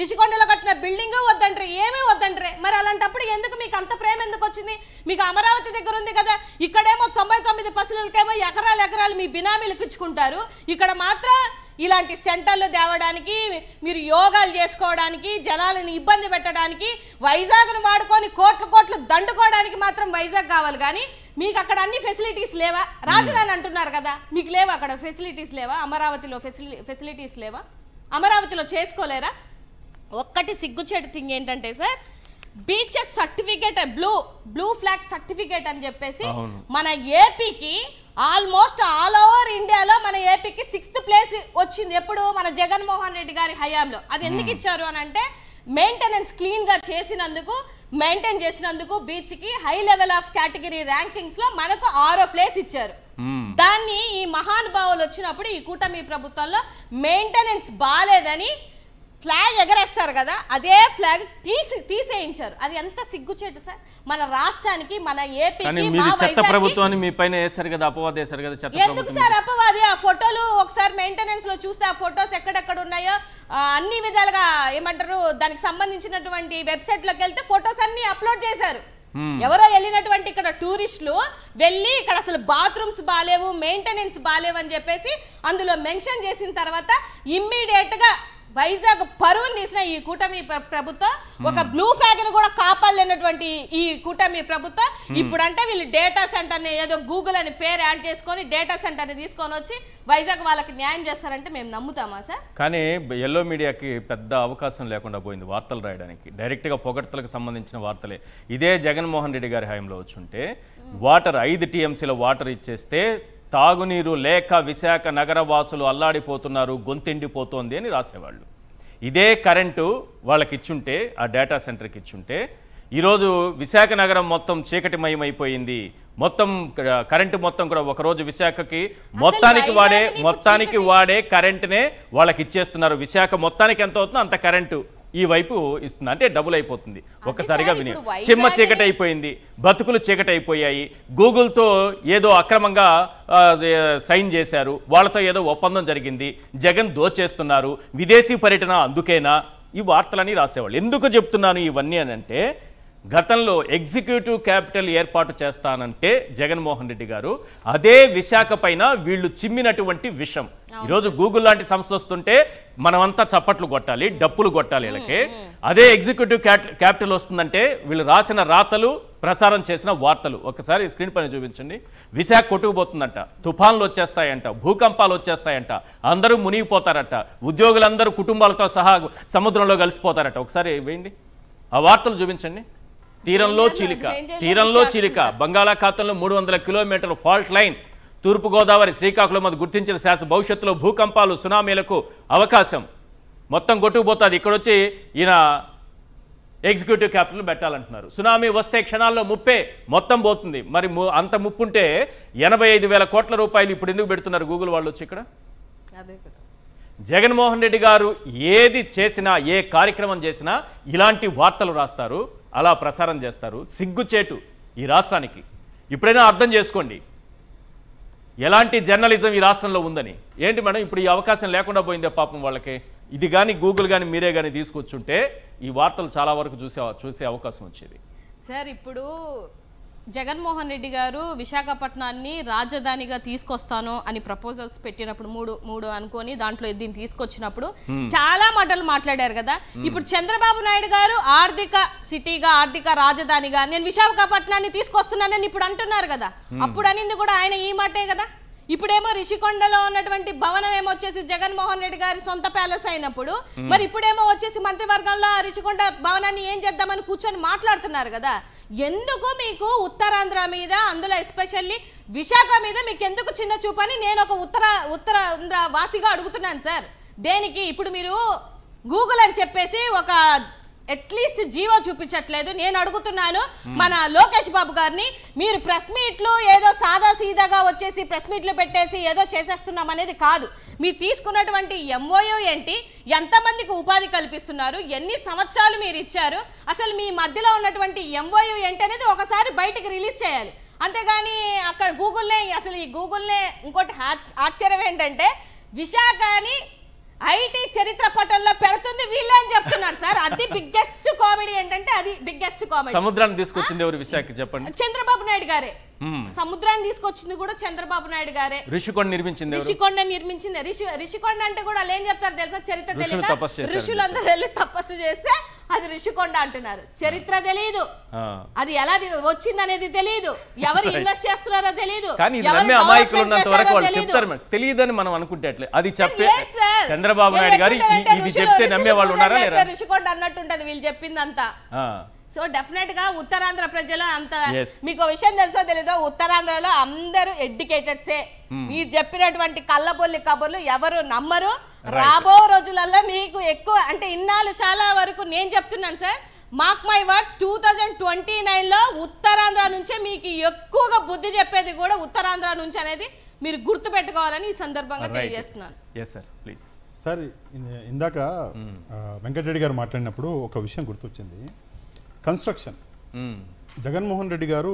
రిషికొండలో కట్టిన బిల్డింగ్ వద్దంట్రే, ఏమీ వద్దంట్రే. మరి అలాంటప్పుడు ఎందుకు మీకు అంత ప్రేమ ఎందుకు వచ్చింది? మీకు అమరావతి దగ్గర ఉంది కదా, ఇక్కడేమో 99 పసులకేమో ఎకరాలు మీ బినామీలకు ఇచ్చుకుంటారు. ఇక్కడ మాత్రం ఇలాంటి సెంటర్లు తేవడానికి, మీరు యోగాలు చేసుకోవడానికి, జనాలను ఇబ్బంది పెట్టడానికి, వైజాగ్ను వాడుకొని కోట్లు దండుకోవడానికి మాత్రం వైజాగ్ కావాలి. కానీ మీకు అక్కడ అన్ని ఫెసిలిటీస్ లేవా? రాజధాని అంటున్నారు కదా, మీకు లేవా అక్కడ ఫెసిలిటీస్ లేవా? అమరావతిలో ఫెసిలిటీస్ లేవా? అమరావతిలో చేసుకోలేరా? ఒక్కటి సిగ్గుచేటు థింగ్ ఏంటంటే sir, beaches certificate, blue flag certificate అని చెప్పేసి మన ఏపీకి ఆల్మోస్ట్ ఆల్ ఓవర్ ఇండియాలో మన ఏపీకి 6th ప్లేస్ వచ్చింది. ఎప్పుడు? మన జగన్మోహన్ రెడ్డి గారి హయాంలో. అది ఎందుకు ఇచ్చారు అని అంటే, మెయింటెనెన్స్ క్లీన్ గా మెయింటైన్ చేసినందుకు బీచ్ కి high level of category rankings లో మనకు 6వ ప్లేస్ ఇచ్చారు. దాన్ని ఈ మహానుభావులు వచ్చినప్పుడు ఈ కూటమి ప్రభుత్వంలో మెయింటెనెన్స్ బాలేదని ఫ్లాగ్ ఎగరేస్తారు కదా, అదే ఫ్లాగ్ తీసేయించారు. అది ఎంత సిగ్గుచేటు సార్ మన రాష్ట్రానికి, మన ఏపీకి. ప్రభుత్వాన్ని మీ పైన వేశారు కదా, అపవాదు వేశారు కదా. ఎందుకు సార్ అపవాది? ఆ ఫోటోలు ఒకసారి మెయింటెనెన్స్ లో చూస్తే ఆ ఫొటోస్ ఎక్కడెక్కడ ఉన్నాయో అన్ని విధాలుగా ఏమంటారు, దానికి సంబంధించినటువంటి వెబ్సైట్ లోకి వెళ్తే ఫొటోస్ అన్ని అప్లోడ్ చేశారు. ఎవరో వెళ్ళినటువంటి ఇక్కడ టూరిస్టులు వెళ్ళి ఇక్కడ అసలు బాత్రూమ్స్ బాలేవు, మెయింటెనెన్స్ బాలేవు అని చెప్పేసి అందులో మెన్షన్ చేసిన తర్వాత ఇమ్మీడియట్ గా వైజాగ్ పరువుని తీసిన ఈ కూటమి ప్రభుత్వం, ఒక బ్లూ ఫ్లాగ్ ని కూడా కాపాడలేనటువంటి ఈ కూటమి ప్రభుత్వం ఇప్పుడంటే వీళ్ళు డేటా సెంటర్ ని ఏదో గూగుల్ అని పేరు యాడ్ చేసుకొని డేటా సెంటర్ ని తీసుకొని వచ్చి వైజాగ్ వాళ్ళకి న్యాయం చేస్తారంటే మేము నమ్ముతామా సార్? కానీ ఎల్లో మీడియాకి పెద్ద అవకాశం లేకుండా పోయింది వార్తలు రాయడానికి. డైరెక్ట్ గా పొగడ్తలకు సంబంధించిన వార్తలే. ఇదే జగన్మోహన్ రెడ్డి గారి హయాంలో వచ్చుంటే వాటర్ 5 TMCల వాటర్ ఇచ్చేస్తే తాగునీరు లేక విశాఖ నగర వాసులు అల్లాడిపోతున్నారు, గొంతెండిపోతోంది అని రాసేవాళ్ళు. ఇదే కరెంటు వాళ్ళకి ఇచ్చుంటే, ఆ డేటా సెంటర్కి ఇచ్చుంటే ఈరోజు విశాఖ నగరం మొత్తం చీకటిమయమైపోయింది. మొత్తం కరెంటు మొత్తం కూడా ఒకరోజు విశాఖకి మొత్తానికి వాడే కరెంటునే వాళ్ళకి ఇచ్చేస్తున్నారు. విశాఖ మొత్తానికి ఎంత అవుతుందో అంత కరెంటు ఈ వైపు ఇస్తుంది. అంటే డబుల్ అయిపోతుంది ఒక్కసారిగా. చిమ్మ చీకటి అయిపోయింది, బతుకులు చీకటి అయిపోయాయి. గూగుల్తో ఏదో అక్రమంగా సైన్ చేశారు, వాళ్ళతో ఏదో ఒప్పందం జరిగింది, జగన్ దోచేస్తున్నారు, విదేశీ పర్యటన అందుకేనా, ఈ వార్తలని రాసేవాళ్ళు. ఎందుకు చెప్తున్నాను ఇవన్నీ అని అంటే, గతంలో ఎగ్జిక్యూటివ్ క్యాపిటల్ ఏర్పాటు చేస్తానంటే జగన్మోహన్ రెడ్డి గారు అదే విశాఖ పైన వీళ్ళు చిమ్మినటువంటి విషం. ఈరోజు గూగుల్ లాంటి సంస్థ వస్తుంటే మనమంతా చప్పట్లు కొట్టాలి, డప్పులు కొట్టాలి వీళ్ళకి. అదే ఎగ్జిక్యూటివ్ క్యాపిటల్ వస్తుందంటే వీళ్ళు రాసిన రాతలు, ప్రసారం చేసిన వార్తలు ఒకసారి స్క్రీన్ పైన చూపించండి. విశాఖ కొట్టుకుపోతుందంట, తుఫాన్లు వచ్చేస్తాయంట, భూకంపాలు వచ్చేస్తాయంట, అందరూ మునిగిపోతారట, ఉద్యోగులందరూ కుటుంబాలతో సహా సముద్రంలో కలిసిపోతారట. ఒకసారి వేయండి, ఆ వార్తలు చూపించండి. తీరంలో చీలిక, బంగాళాఖాతంలో 300 కిలోమీటర్ల ఫాల్ట్ లైన్, తూర్పుగోదావరి శ్రీకాకుళం అది గుర్తించిన శాసన భవిష్యత్తులో భూకంపాలు సునామీలకు అవకాశం మొత్తం కొట్టుకుపోతుంది. ఇక్కడ వచ్చి ఈయన ఎగ్జిక్యూటివ్ క్యాపిటల్ పెట్టాలంటున్నారు. సునామీ వస్తే క్షణాల్లో ముప్పే మొత్తం పోతుంది. మరి అంత ముప్పు ఉంటే 85,000 కోట్ల రూపాయలు ఇప్పుడు ఎందుకు పెడుతున్నారు గూగుల్ వాళ్ళు వచ్చి ఇక్కడ? జగన్మోహన్ రెడ్డి గారు ఏది చేసినా, ఏ కార్యక్రమం చేసినా ఇలాంటి వార్తలు రాస్తారు, అలా ప్రసారం చేస్తారు. సిగ్గుచేటు ఈ రాష్ట్రానికి. ఇప్పుడైనా అర్థం చేసుకోండి ఎలాంటి జర్నలిజం ఈ రాష్ట్రంలో ఉందని. ఏంటి మేడం ఇప్పుడు ఈ అవకాశం లేకుండా పోయిందే పాపం వాళ్ళకి. ఇది కానీ గూగుల్ కానీ మీరే కానీ తీసుకొచ్చుంటే ఈ వార్తలు చాలా వరకు చూసే అవకాశం వచ్చేది. సార్ ఇప్పుడు జగన్మోహన్ రెడ్డి గారు విశాఖపట్నాన్ని రాజధానిగా తీసుకొస్తాను అని ప్రపోజల్స్ పెట్టినప్పుడు మూడు అనుకొని దాంట్లో దీన్ని తీసుకొచ్చినప్పుడు చాలా మాటలు మాట్లాడారు కదా. ఇప్పుడు చంద్రబాబు నాయుడు గారు ఆర్థిక సిటీగా, ఆర్థిక రాజధానిగా నేను విశాఖపట్నాన్ని తీసుకొస్తున్నానని ఇప్పుడు అంటున్నారు కదా. అప్పుడు అనింది కూడా ఆయన ఈ మాటే కదా. ఇప్పుడేమో రిషికొండలో ఉన్నటువంటి భవనం ఏమో వచ్చేసి జగన్మోహన్ రెడ్డి గారి సొంత ప్యాలెస్ అయినప్పుడు, మరి ఇప్పుడేమో వచ్చేసి మంత్రివర్గంలో రిషికొండ భవనాన్ని ఏం చేద్దామని కూర్చొని మాట్లాడుతున్నారు కదా. ఎందుకు మీకు ఉత్తరాంధ్ర మీద, అందులో ఎస్పెషల్లీ విశాఖ మీద మీకు ఎందుకు చిన్న చూపని నేను ఒక ఉత్తరాంధ్ర వాసిగా అడుగుతున్నాను సార్. దేనికి ఇప్పుడు మీరు గూగుల్ అని చెప్పేసి ఒక అట్లీస్ట్ జీవో చూపించట్లేదు. నేను అడుగుతున్నాను మన లోకేష్ బాబు గారిని, మీరు ప్రెస్ మీట్లు ఏదో సాదా సీదాగా వచ్చేసి ప్రెస్ మీట్లు పెట్టేసి ఏదో చేసేస్తున్నాం అనేది కాదు. మీరు తీసుకున్నటువంటి ఎంఓయూ ఏంటి, ఎంతమందికి ఉపాధి కల్పిస్తున్నారు, ఎన్ని సంవత్సరాలు మీరు ఇచ్చారు, అసలు మీ మధ్యలో ఉన్నటువంటి ఎంఓయూ ఏంటి అనేది ఒకసారి బయటకు రిలీజ్ చేయాలి. అంతేగాని అక్కడ గూగుల్నే, అసలు ఈ గూగుల్నే ఇంకోటి ఆశ్చర్యం ఏంటంటే విశాఖని ఐటీ చరిత్ర పటంలో పెడుతుంది వీళ్ళే అని చెప్తున్నారు సార్. అది బిగ్గెస్ట్ కామెడీ ఏంటంటే, అది బిగ్గెస్ట్ కామెడీ. సముద్రాన్ని తీసుకొచ్చింది ఎవరు విశాఖ చెప్పండి? చంద్రబాబు నాయుడు గారే. సముద్రాన్ని తీసుకొచ్చింది కూడా చంద్రబాబు నాయుడు గారే. రిషికొండ నిర్మించింది రిషికొండ అంటే కూడా వాళ్ళు ఏం చెప్తారు తెలుసా? చరిత్ర తెలియక ఋషులందరూ వెళ్ళి తపస్సు చేస్తే అది రిషికొండ అంటున్నారు. చరిత్ర తెలియదు, అది ఎలా వచ్చింది అనేది తెలియదు, ఎవరు ఇన్వెస్ట్ చేస్తున్నారో తెలియదు, తెలియదని మనం అనుకుంటే అది చెప్పే చంద్రబాబు నాయుడు గారు ఇది చెప్తే నమ్మే వాళ్ళు ఉన్నారా? రిషికొండ అన్నట్టుంటది వీళ్ళు చెప్పిందంతా. సో డెఫినెట్ గా ఉత్తరాంధ్ర ప్రజలు అంత, మీకు విషయం తెలుసో తెలీదో, ఉత్తరాంధ్రలో అందరూ ఎడ్యుకేటెడ్సే. మీరు చెప్పినటువంటి కళ్ళబొల్లి కబుర్లు ఎవరు నమ్మరు. రాబో రోజులలో మీకు ఎక్కువ అంటే ఇన్నాళ్ళు చాలా వరకు నేను చెప్తున్నాను సార్, మార్క్ మై వర్డ్స్, 2029లో ఉత్తరాంధ్ర నుంచే మీకు ఎక్కువగా బుద్ధి చెప్పేది కూడా ఉత్తరాంధ్ర నుంచి అనేది మీరు గుర్తు పెట్టుకోవాలని ఈ సందర్భంగా తెలియజేస్తున్నాను. సార్ ఇందాక వెంకటరెడ్డి గారు మాట్లాడినప్పుడు ఒక విషయం గుర్తొచ్చింది. కన్స్ట్రక్షన్, జగన్మోహన్ రెడ్డి గారు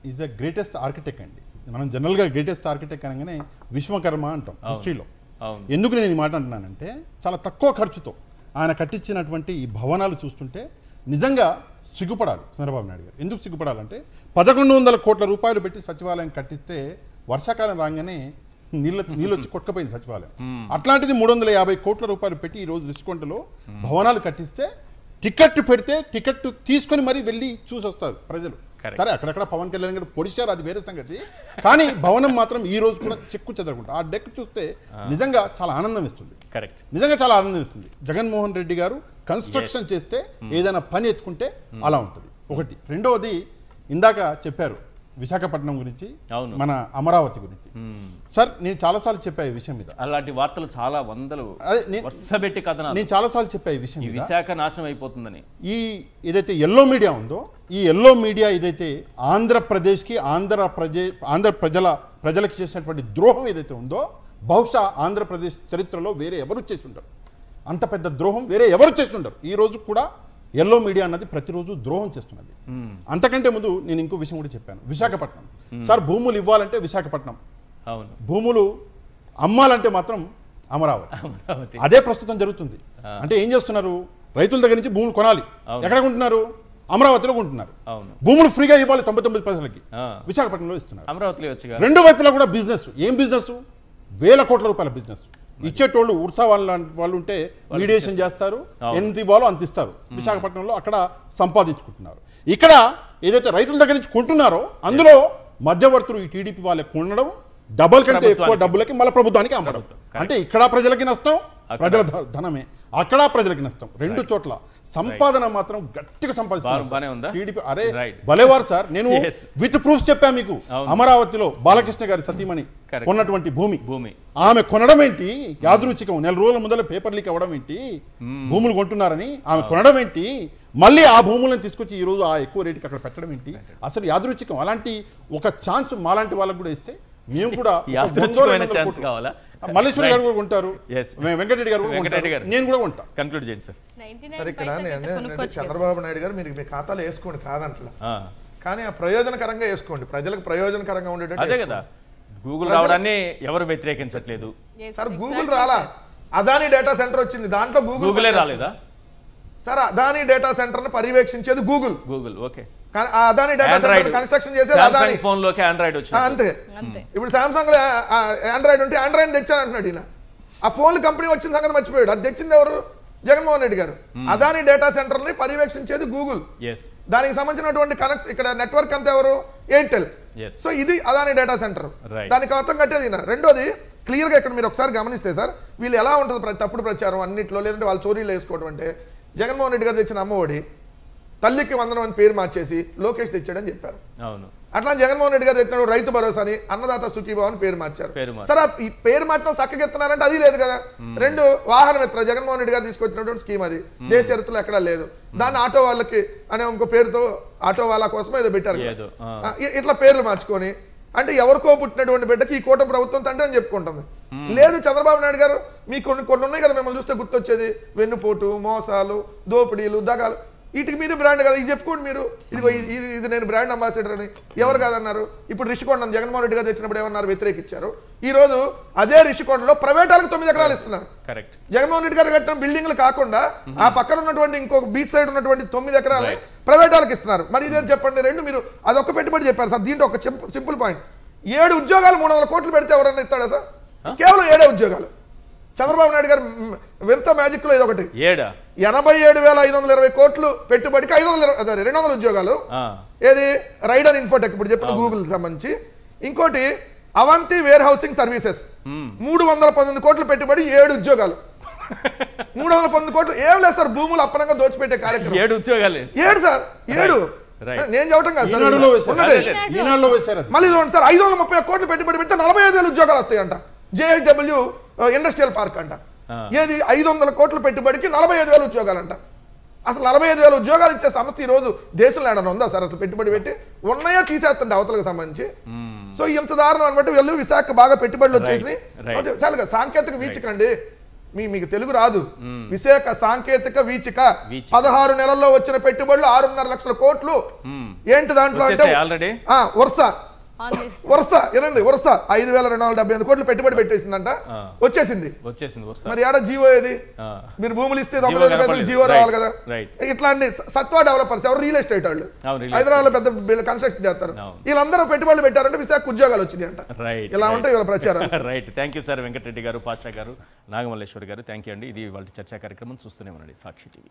ఈజ్ ద గ్రేటెస్ట్ ఆర్కిటెక్ట్ అండి. మనం జనరల్గా గ్రేటెస్ట్ ఆర్కిటెక్ట్ అనగానే విశ్వకర్మ అంటాం హిస్టరీలో. ఎందుకు నేను ఈ మాట అంటున్నానంటే, చాలా తక్కువ ఖర్చుతో ఆయన కట్టించినటువంటి ఈ భవనాలు చూస్తుంటే నిజంగా సిగ్గుపడాలి చంద్రబాబు నాయుడు గారు. ఎందుకు సిగ్గుపడాలంటే 1100 కోట్ల రూపాయలు పెట్టి సచివాలయం కట్టిస్తే వర్షాకాలం రాగానే నీళ్ళు వచ్చి కొట్టుకుపోయింది సచివాలయం. అట్లాంటిది 350 కోట్ల రూపాయలు పెట్టి ఈరోజు రిషికొండలో భవనాలు కట్టిస్తే టికెట్ పెడితే టికెట్ తీసుకొని మరీ వెళ్ళి చూసి వస్తారు ప్రజలు. సరే అక్కడక్కడ పవన్ కళ్యాణ్ గారు పొడిచారు, అది వేరే సంగతి. కానీ భవనం మాత్రం ఈ రోజు కూడా చెక్కు చెదరకుండా ఆ డెక్ చూస్తే నిజంగా చాలా ఆనందం ఇస్తుంది. నిజంగా చాలా ఆనందం ఇస్తుంది. జగన్మోహన్ రెడ్డి గారు కన్స్ట్రక్షన్ చేస్తే ఏదైనా పని ఎత్తుకుంటే అలా ఉంటుంది. ఒకటి. రెండవది ఇందాక చెప్పారు విశాఖపట్నం గురించి, మన అమరావతి గురించి. సార్ నేను చాలాసార్లు చెప్పా ఈ విషయం మీద. అలాంటి వార్తలు చాలా వందలు వర్షబెట్టి కథనాలు నేను చాలాసార్లు చెప్పా ఈ విషయం. విశాఖ నాశనం అయిపోతుందని. ఈ ఏదైతే ఎల్లో మీడియా ఉందో, ఈ ఎల్లో మీడియా ఏదైతే ఆంధ్రప్రదేశ్కి ఆంధ్ర ప్రజలకు చేసినటువంటి ద్రోహం ఏదైతే ఉందో, బహుశా ఆంధ్రప్రదేశ్ చరిత్రలో వేరే ఎవరు చేసి ఉండరు. అంత పెద్ద ద్రోహం వేరే ఎవరు చేసి ఉండరు. ఈ రోజు కూడా ఎల్లో మీడియా అన్నది ప్రతిరోజు ద్రోహం చేస్తున్నది. అంతకంటే ముందు నేను ఇంకో విషయం కూడా చెప్పాను. విశాఖపట్నం సార్, భూములు ఇవ్వాలంటే విశాఖపట్నం, భూములు అమ్మాలంటే మాత్రం అమరావతి. అదే ప్రస్తుతం జరుగుతుంది. అంటే ఏం చేస్తున్నారు, రైతుల దగ్గర నుంచి భూములు కొనాలి, ఎక్కడ కొంటున్నారు? అమరావతిలో కొంటున్నారు. భూములు ఫ్రీగా ఇవ్వాలి 99 పైసలకి, విశాఖపట్నంలో ఇస్తున్నారు. అమరావతిలో రెండు వైపులా కూడా బిజినెస్. ఏం బిజినెస్? వేల కోట్ల రూపాయల బిజినెస్. ఇచ్చేటోళ్ళు ఉత్సవ వాళ్ళు ఉంటే మీడియేషన్ చేస్తారు, ఎంత ఇవ్వాలో అంత ఇస్తారు. విశాఖపట్నంలో అక్కడ సంపాదించుకుంటున్నారు. ఇక్కడ ఏదైతే రైతుల దగ్గర నుంచి కొంటున్నారో అందులో మధ్యవర్తులు ఈ టీడీపీ వాళ్ళకి కొనడం, డబుల్ కంటే ఎక్కువ డబ్బులకి మళ్ళీ ప్రభుత్వానికి అమ్మడం. అంటే ఇక్కడ ప్రజలకి నష్టం, ప్రజల ధనమే, అక్కడ ప్రజలకు నష్టం. రెండు చోట్ల సంపాదన మాత్రం గట్టిగా బానే ఉందా? సంపాదిస్తున్నారు టీడీపీ. అరే Right. భలేవారు సార్, నేను Yes. విత్ ప్రూఫ్ చెప్పా మీకు. అవును. అమరావతిలో బాలకృష్ణ గారి సతీమణి Correct. కొన్నటువంటి భూమి ఆమె కొనడం ఏంటి యాదృచ్ఛికం, నెల రోజుల ముందర పేపర్ లీక్ అవ్వడం ఏంటి, భూములు కొంటున్నారని ఆమె కొనడం ఏంటి, మళ్ళీ ఆ భూములను తీసుకొచ్చి ఈ రోజు ఆ ఎక్కువ రేటుకి అక్కడ పెట్టడం ఏంటి, అసలు యాదృచ్ఛికం. అలాంటి ఒక ఛాన్స్ మాలాంటి వాళ్ళకు కూడా ఇస్తే మేము కూడా యాదృచ్ఛికమైన ఛాన్స్ కావాలా? మల్లేశ్వరి గారు కూడా ఉంటారు, Yes. వెంకటరెడ్డి గారు కూడా వెంకటరెడ్డి ఉంటారు, గారు. నేను కూడా ఉంటా. కంక్లూడ్ చేయండి సార్. 99 సరే ఇక్కడ పైసలకి నేను కొనుక్కోవచ్చు కదా. చంద్రబాబు నాయుడు గారు మీరు మీ ఖాతాలో వేసుకోండి కాదంట్లా, ఆ, కానీ ఆ ప్రయోజనకరంగా వేసుకోండి, ప్రజలకు ప్రయోజనకరంగా ఉండేటట్టు అదే కదా గూగుల్ రావడాన్ని ఎవరు వ్యతిరేకించట్లేదు. Yes, సార్ గూగుల్ exactly, రాలా, sir. అదాని డేటా సెంటర్ వచ్చింది, దాంట్లో గూగులే రాలేదా? సార్ అదాని డేటా సెంటర్ ని పర్యవేక్షించేది గూగుల్, గూగుల్ ఓకే. కానీ ఆ Adani data Android centre construction చేసేది అదాని. సామ్సంగ్ ఫోన్ లోకి ఆండ్రాయిడ్ వచ్చింది. అంతే అంతే. ఇప్పుడు సామ్సంగ్ లో ఆండ్రాయిడ్ ఉంటే ఆండ్రాయిడ్ తెచ్చాను అంటున్నాడు ఈయన. ఆ ఫోన్ కంపెనీ వచ్చిన సంగతి మర్చిపోయాడు, అది తెచ్చింది ఎవరు? జగన్మోహన్ రెడ్డి గారు. అదాని డేటా సెంటర్ ని పర్యవేక్షించేది గూగుల్, ఎస్ దానికి సంబంధించినటువంటి కనెక్ట్ ఇక్కడ నెట్వర్క్ అంతా ఎవరు? ఎయిర్టెల్. Yes. సో ఇది అదాని డేటా సెంటర్, Right. దానికి మొత్తం కట్టేది ఈయన. రెండోది క్లియర్ గా ఇక్కడ మీరు ఒకసారి గమనిస్తే సార్, వీళ్ళు ఎలా ఉంటుంది తప్పుడు ప్రచారం అన్నింటిలో, లేదంటే వాళ్ళు చోరీలు వేసుకోవడం అంటే, జగన్మోహన్ రెడ్డి గారు తెచ్చిన అమ్మఒడి తల్లికి వందనం అని పేరు మార్చేసి లోకేష్ తెచ్చాడని చెప్పారు. అవును. అట్లా జగన్మోహన్ రెడ్డి గారు తెచ్చిన రైతు భరోసాని అన్నదాత సుఖీభావ అని పేరు మార్చారు. సరే ఈ పేరు మార్చడం చక్కగా ఎత్తున్నారంటే అది లేదు కదా. రెండు వాహన మిత్ర జగన్మోహన్ రెడ్డి గారు తీసుకొచ్చినటువంటి స్కీమ్, అది దేశ చరిత్రలో ఎక్కడా లేదు. దాన్ని ఆటో వాళ్ళకి అనే ఇంకో పేరుతో ఆటో వాళ్ళ కోసం ఏదో పెట్టారు. ఇట్లా పేర్లు మార్చుకొని అంటే ఎవరికో పుట్టినటువంటి బిడ్డకి ఈ కూటమి ప్రభుత్వం తండ్రి అని చెప్పుకుంటుంది. లేదు చంద్రబాబు నాయుడు గారు మీకు కొన్ని ఉన్నాయి కదా, మిమ్మల్ని చూస్తే గుర్తొచ్చేది వెన్నుపోటు, మోసాలు, దోపిడీలు, దగాలు, వీటికి మీరు బ్రాండ్ కదా, ఇది చెప్పుకోండి మీరు. ఇదిగో ఇది నేను బ్రాండ్ అంబాసిడర్ అని ఎవరు కాదన్నారు. ఇప్పుడు రిషికొండ జగన్మోహన్ రెడ్డి గారు తెచ్చినప్పుడు ఏమన్నారు? వ్యతిరేకించారు. ఈ రోజు అదే రిషికొండలో ప్రైవేట్ వాళ్ళకి 9 ఎకరాలు ఇస్తున్నారు. కరెక్ట్. జగన్మోహన్ రెడ్డి గారు కట్టిన బిల్డింగ్లు కాకుండా ఆ పక్కన ఉన్నటువంటి ఇంకొక బీచ్ సైడ్ ఉన్నటువంటి 9 ఎకరాలని ప్రైవేట్ వాళ్ళకి ఇస్తున్నారు. మరి ఇదేం చెప్పండి? రెండు మీరు అదొక పెట్టుబడి చెప్పారు సార్. దీంట్లో ఒక సింపుల్ పాయింట్, 7 ఉద్యోగాలు 300 కోట్లు పెడితే ఎవరన్నా ఇస్తాడా సార్? కేవలం 7 ఉద్యోగాలు. చంద్రబాబు నాయుడు గారు వింత మ్యాజిక్ లో ఇదొకటి, 87,520 కోట్లు పెట్టుబడికి 200 ఉద్యోగాలు. ఏది? రైడర్ ఇన్ఫోటెక్ ఇప్పుడు చెప్పిన గూగుల్ సంబంధించి. ఇంకోటి అవంతి వేర్ హౌసింగ్ సర్వీసెస్ 319 కోట్లు పెట్టుబడి 7 ఉద్యోగాలు. 319 కోట్లు ఏం లేదు సార్, భూములు అప్పనంగా దోచిపెట్టే కార్యక్రమం. 7 ఉద్యోగాలు 7 సార్, 7. నేను చెప్పటం కాదు సార్, మళ్ళీ చూడండి సార్, 530 కోట్లు పెట్టుబడి పెడితే 45,000 ఉద్యోగాలు వస్తాయంట. జేహెచ్డబ్ల్యూ ఇండస్ట్రియల్ పార్క్ అంట. ఏది? 500 కోట్ల పెట్టుబడికి 45,000 ఉద్యోగాలంట. అసలు 45,000 ఉద్యోగాలు ఇచ్చే సంస్థ ఈ రోజు దేశంలో ఏడన్నా ఉందా సార్? అసలు పెట్టుబడి పెట్టి ఉన్నాయో తీసేస్తుంటే అవతలకు సంబంధించి. సో ఇంత దారుణం అనమాట. వీళ్ళు విశాఖ బాగా పెట్టుబడులు వచ్చేసి చాలా సాంకేతిక వీచిక అండి, మీకు తెలుగు రాదు. విశాఖ సాంకేతిక వీచిక 16 నెలల్లో వచ్చిన పెట్టుబడులు 6.5 లక్షల కోట్లు. ఏంటి దాంట్లో అంటే వరుస వినండి, వరుస 5,275 కోట్లు పెట్టుబడి పెట్టేసిందంట. వచ్చేసింది. మరి ఏడా జీవో ఏది? మీరు భూములు ఇస్తే 9,000 జీవో రావాలి కదా. ఇట్లాంటి సత్వా డెవలపర్స్ ఎవరు? రియల్ ఎస్టేట్ వాళ్ళు హైదరాబాద్ లో పెద్ద కన్స్ట్రక్షన్ చేస్తారు. వీళ్ళందరూ పెట్టుబడులు పెట్టారంటే విశాఖ ఉద్యోగాలు వచ్చినాయి అంట. ఇలా ఉంటాయి ఇవాళ ప్రచారం. Right. Thank you sir Venkata Reddy గారు, పాషా గారు, నాగమల్లేశ్వరి గారు. థ్యాంక్ యూ అండి. ఇది వాళ్ళ చర్చా కార్యక్రమం చూస్తూనే ఉండండి సాక్షి టీవీ.